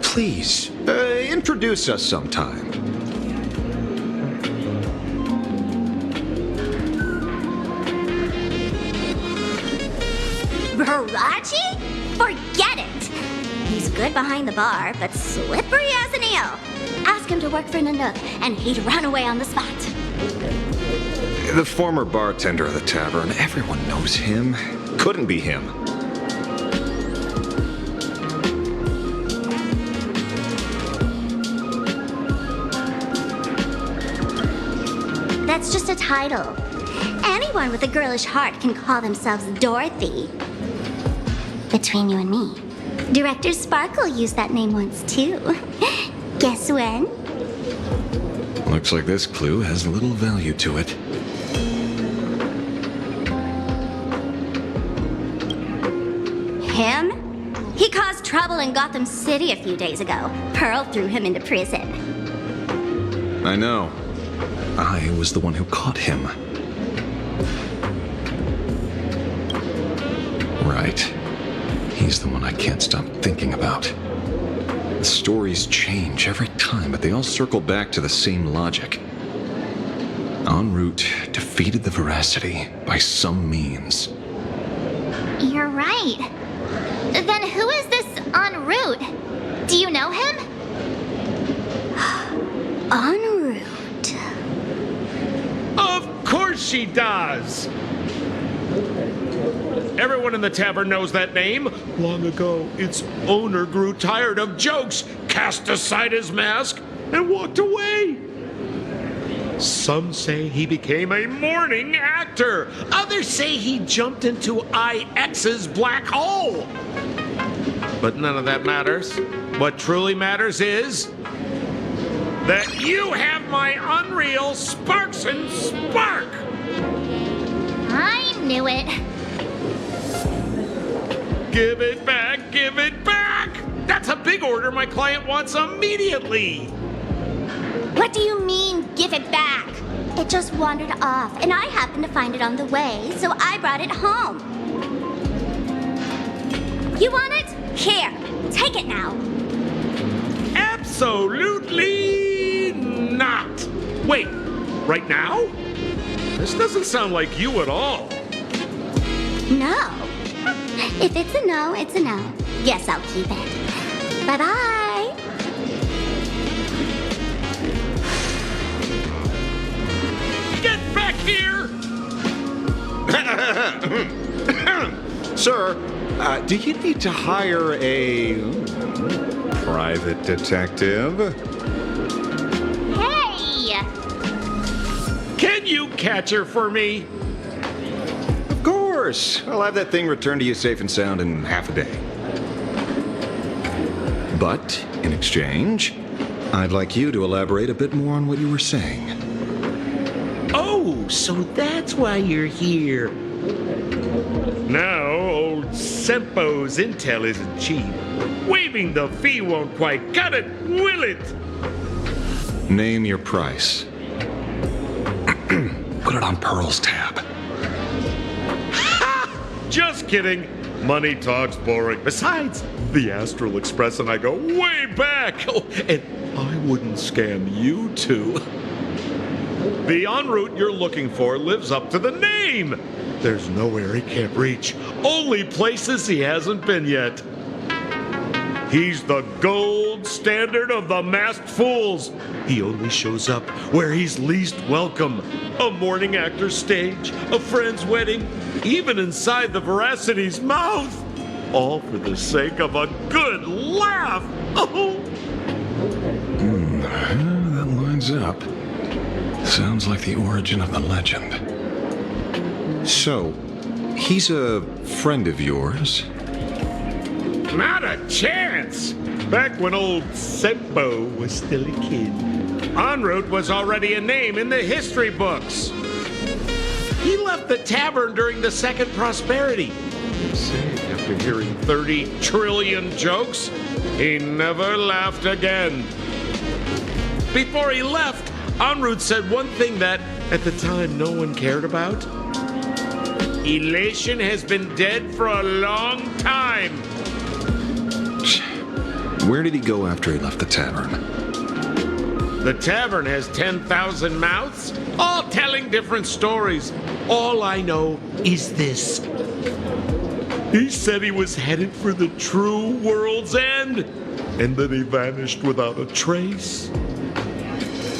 Please, introduce us sometime. Baraji? Forget it! He's good behind the bar, but slippery as an eel. Ask him to work for Nanook, and he'd run away on the spot. The former bartender of the tavern, everyone knows him. Couldn't be him. That's just a title. Anyone with a girlish heart can call themselves Dorothy. Between you and me, Director Sparkle used that name once, too. Guess when? Looks like this clue has little value to it. Him? He caused trouble in Gotham City a few days ago. Pearl threw him into prison. I know. I was the one who caught him. Right. He's the one I can't stop thinking about. The stories change every time, but they all circle back to the same logic. En route defeated the veracity by some means. You're right. Then who is this en route? Do you know him? En route. Of course she does! Everyone in the tavern knows that name. Long ago, its owner grew tired of jokes, cast aside his mask, and walked away. Some say he became a mourning actor. Others say he jumped into IX's black hole. But none of that matters. What truly matters is that you have my unreal Sparks and Spark! I knew it. Give it back, give it back! That's a big order my client wants immediately! What do you mean, give it back? It just wandered off, and I happened to find it on the way, so I brought it home. You want it? Here, take it now. Absolutely not! Wait, right now? This doesn't sound like you at all. No. If it's a no, it's a no. Yes, I'll keep it. Bye-bye. Get back here! Sir, do you need to hire a private detective? Hey! Can you catch her for me? Of course. I'll have that thing returned to you safe and sound in half a day. But, in exchange, I'd like you to elaborate a bit more on what you were saying. Oh, so that's why you're here. Now, old Sempo's intel isn't cheap. Waiving the fee won't quite cut it, will it? Name your price. Put it on Pearl's tab. Just kidding. Money talk's boring. Besides, the Astral Express and I go way back. Oh, and I wouldn't scam you two. The en route you're looking for lives up to the name. There's nowhere he can't reach. Only places he hasn't been yet. He's the gold standard of the masked fools. He only shows up where he's least welcome. A morning actor's stage, a friend's wedding, even inside the Veracity's mouth. All for the sake of a good laugh. Oh. That lines up. Sounds like the origin of the legend. So, he's a friend of yours? Not a chance! Back when old Sempo was still a kid, en route was already a name in the history books. He left the tavern during the Second Prosperity. Say, after hearing 30 trillion jokes, he never laughed again. Before he left, en route said one thing that, at the time, no one cared about. Elation has been dead for a long time. Where did he go after he left the tavern? The tavern has 10,000 mouths, all telling different stories. All I know is this. He said he was headed for the true world's end, and then he vanished without a trace.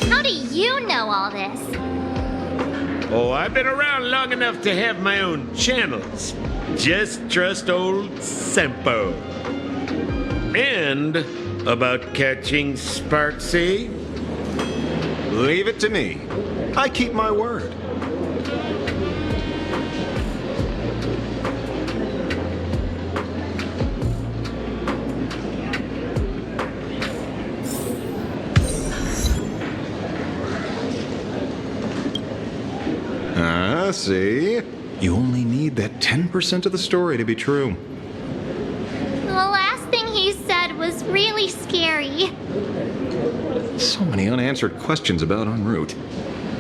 How do you know all this? Oh, I've been around long enough to have my own channels. Just trust old Sempo. And about catching Sparksy? Leave it to me. I keep my word. See? You only need that 10% of the story to be true. The last thing he said was really scary. So many unanswered questions about en route.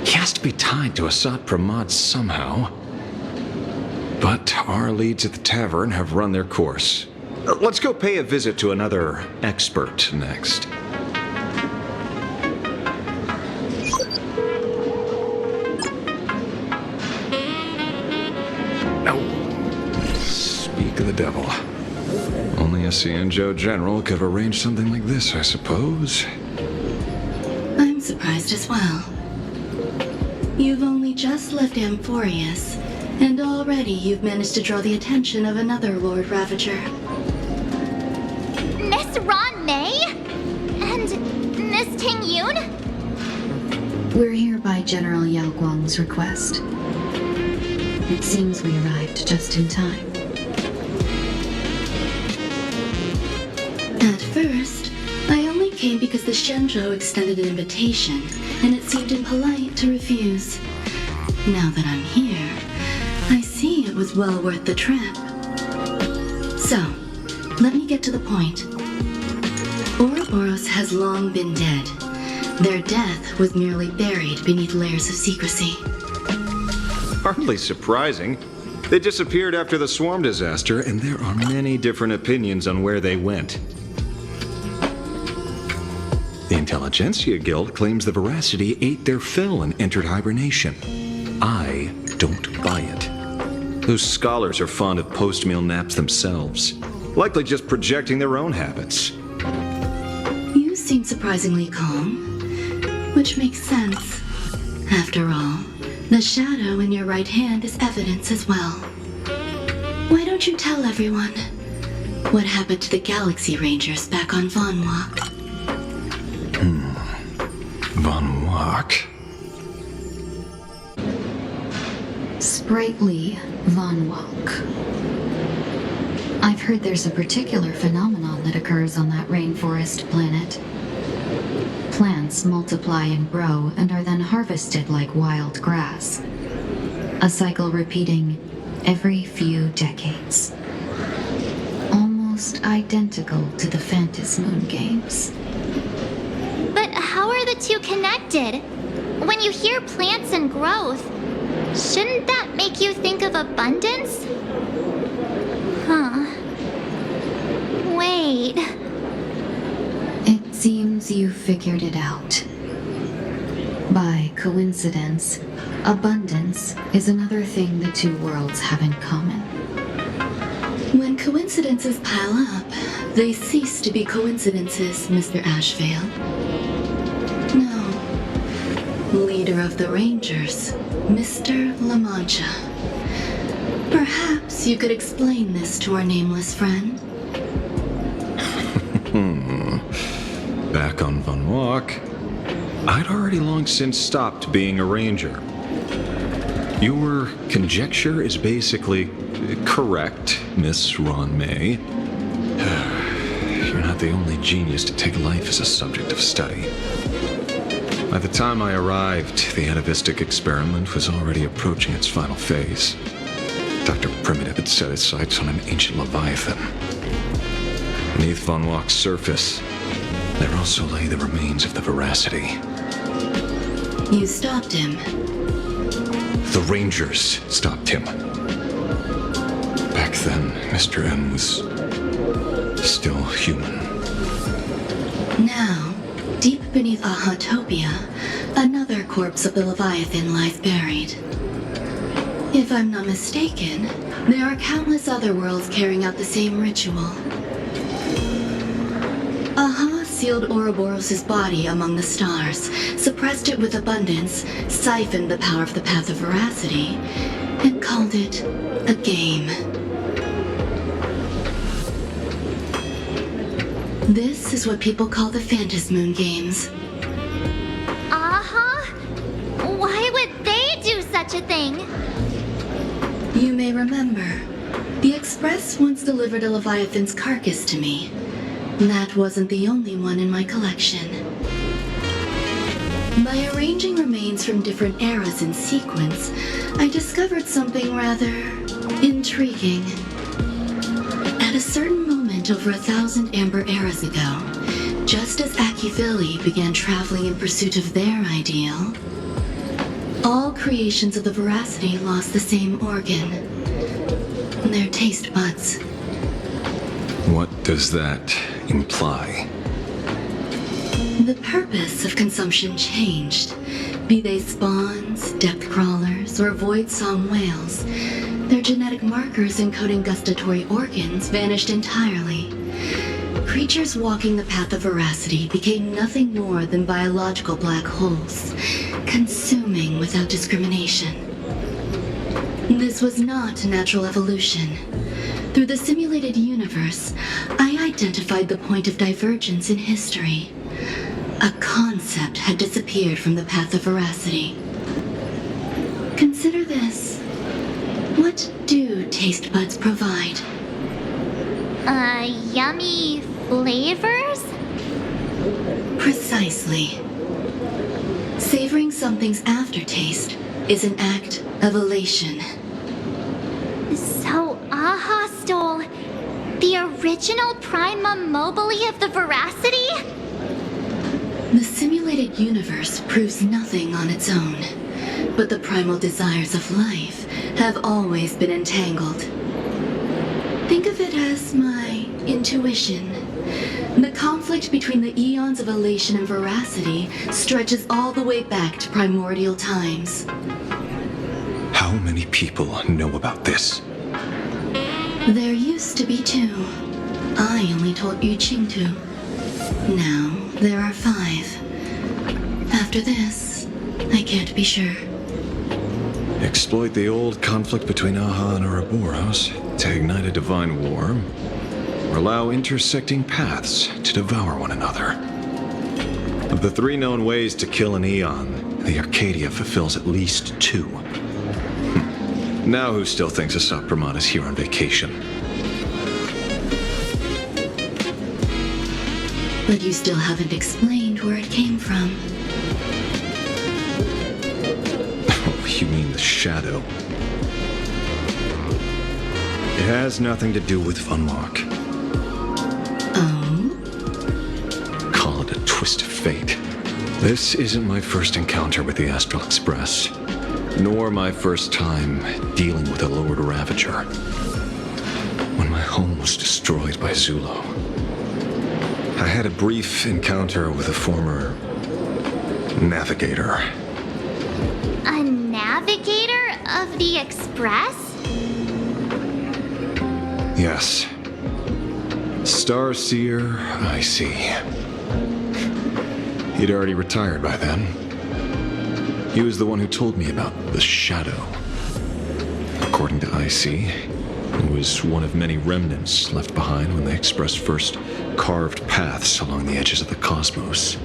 He has to be tied to Asat Pramod somehow. But our leads at the tavern have run their course. Let's go pay a visit to another expert next. Speak of the devil. Only a Cianjo general could have arranged something like this, I suppose. I'm surprised as well. You've only just left Amphorius, and already you've managed to draw the attention of another Lord Ravager. Miss Ron May? And Miss Ting Yoon? We're here by General Yao Guang's request. It seems we arrived just in time. At first, I only came because the Shenzhou extended an invitation, and it seemed impolite to refuse. Now that I'm here, I see it was well worth the trip. So, let me get to the point. Ouroboros has long been dead. Their death was merely buried beneath layers of secrecy. Hardly surprising. They disappeared after the swarm disaster, and there are many different opinions on where they went. The Intelligentsia Guild claims the Veracity ate their fill and entered hibernation. I don't buy it. Those scholars are fond of post-meal naps themselves, likely just projecting their own habits. You seem surprisingly calm, which makes sense. After all, the shadow in your right hand is evidence as well. Why don't you tell everyone what happened to the Galaxy Rangers back on Von Walk? Von Walk? Sprightly Von Walk. I've heard there's a particular phenomenon that occurs on that rainforest planet. Plants multiply and grow and are then harvested like wild grass. A cycle repeating every few decades. Almost identical to the Phantom Moon games. But how are the two connected? When you hear plants and growth, shouldn't that make you think of abundance? Huh. Wait. It seems you figured it out. By coincidence, abundance is another thing the two worlds have in common. When coincidences pile up, they cease to be coincidences, Mr. Ashvale. No. Leader of the Rangers, Mr. La Mancha. Perhaps you could explain this to our nameless friend. Back on Von Walk, I'd already long since stopped being a ranger. Your conjecture is basically correct, Miss Ron May. You're not the only genius to take life as a subject of study. By the time I arrived, the atavistic experiment was already approaching its final phase. Dr. Primitive had set his sights on an ancient leviathan. Beneath Von Walk's surface, there also lay the remains of the Veracity. You stopped him. The Rangers stopped him. Back then, Mr. M was still human. Now, deep beneath Ahatopia, another corpse of the Leviathan lies buried. If I'm not mistaken, there are countless other worlds carrying out the same ritual. Aha sealed Ouroboros' body among the stars, suppressed it with abundance, siphoned the power of the Path of Veracity, and called it a game. This is what people call the Phantom Moon games. Aha? Why would they do such a thing? You may remember, the Express once delivered a Leviathan's carcass to me. That wasn't the only one in my collection. By arranging remains from different eras in sequence, I discovered something rather intriguing. At a certain moment over 1,000 Amber eras ago, just as Akivili began traveling in pursuit of their ideal, all creations of the Veracity lost the same organ, their taste buds. What does that imply? The purpose of consumption changed. Be they spawns, depth crawlers, or void-song whales, their genetic markers encoding gustatory organs vanished entirely. Creatures walking the path of Veracity became nothing more than biological black holes, consuming without discrimination. This was not natural evolution. Through the simulated universe, I identified the point of divergence in history. A concept had disappeared from the path of Veracity. Consider this. What do taste buds provide? Yummy flavors? Precisely. Savoring something's aftertaste is an act of elation. So Aha stole the original primum mobile of the Veracity? The simulated universe proves nothing on its own, but the primal desires of life have always been entangled. Think of it as my intuition. The conflict between the eons of elation and Veracity stretches all the way back to primordial times. How many people know about this? There used to be 2. I only told Yu Qing 2. Now there are 5. After this, I can't be sure. Exploit the old conflict between Aha and Ouroboros to ignite a divine war, or allow intersecting paths to devour one another. Of the 3 known ways to kill an eon, the Arcadia fulfills at least 2. Now who still thinks Asap Brahman is here on vacation? But you still haven't explained where it came from. Oh, you mean the shadow? has nothing to do with Funwalk. Oh? Call it a twist of fate. This isn't my first encounter with the Astral Express, nor my first time dealing with a Lord Ravager. When my home was destroyed by Zulo, I had a brief encounter with a former navigator. A navigator of the Express? Yes. Starseer, I see. He'd already retired by then. He was the one who told me about the Shadow. According to IC, it was one of many remnants left behind when the Express first carved paths along the edges of the cosmos.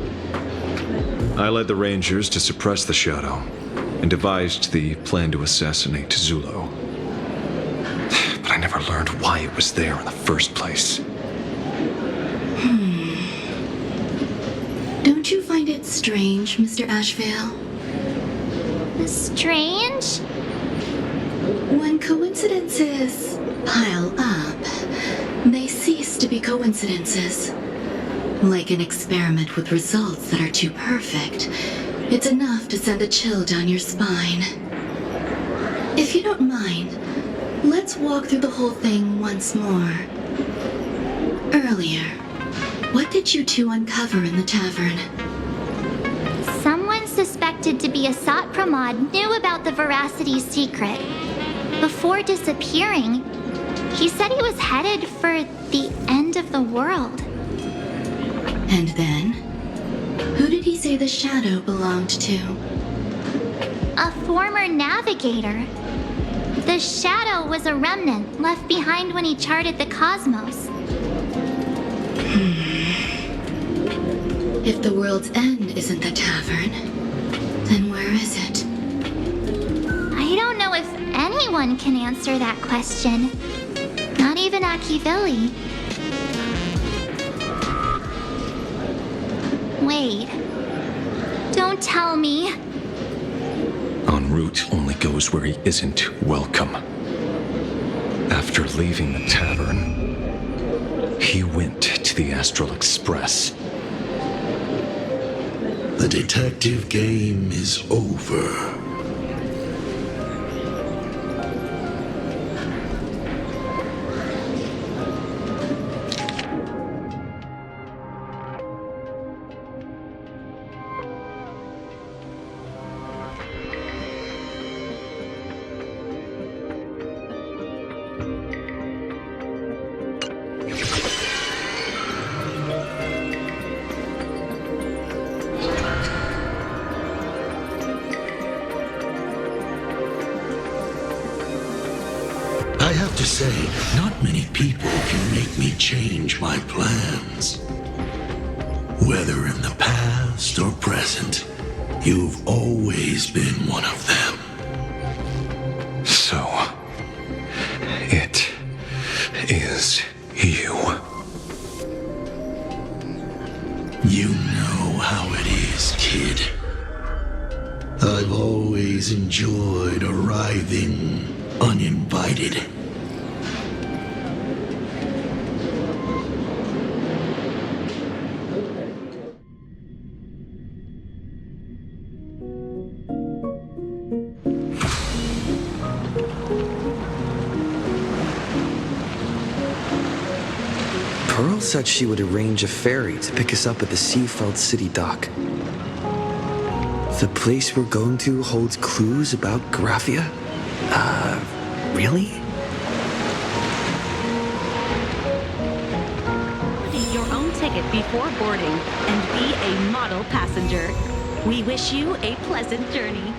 I led the Rangers to suppress the Shadow and devised the plan to assassinate Zulo. But I never learned why it was there in the first place. Don't you find it strange, Mr. Ashvale? Strange? When coincidences pile up, they cease to be coincidences. Like an experiment with results that are too perfect, it's enough to send a chill down your spine. If you don't mind, let's walk through the whole thing once more. Earlier, what did you two uncover in the tavern? Someone suspected to be a Sat Pramod knew about the Veracity secret. Before disappearing, he said he was headed for the end of the world. And then? Who did he say the Shadow belonged to? A former navigator. The Shadow was a remnant left behind when he charted the cosmos. If the world's end isn't the tavern, then where is it? I don't know if anyone can answer that question. Not even AdnGhry. Wait. Don't tell me. En route only goes where he isn't welcome. After leaving the tavern, he went to the Astral Express. The detective game is over. I have to say, not many people can make me change my plans. Whether in the past or present, you've always been one of them. So, it is you. You know how it is, kid. I've always enjoyed arriving uninvited. Pearl said she would arrange a ferry to pick us up at the Seafeld City dock. The place we're going to holds clues about Graphia? Really? Get your own ticket before boarding and be a model passenger. We wish you a pleasant journey.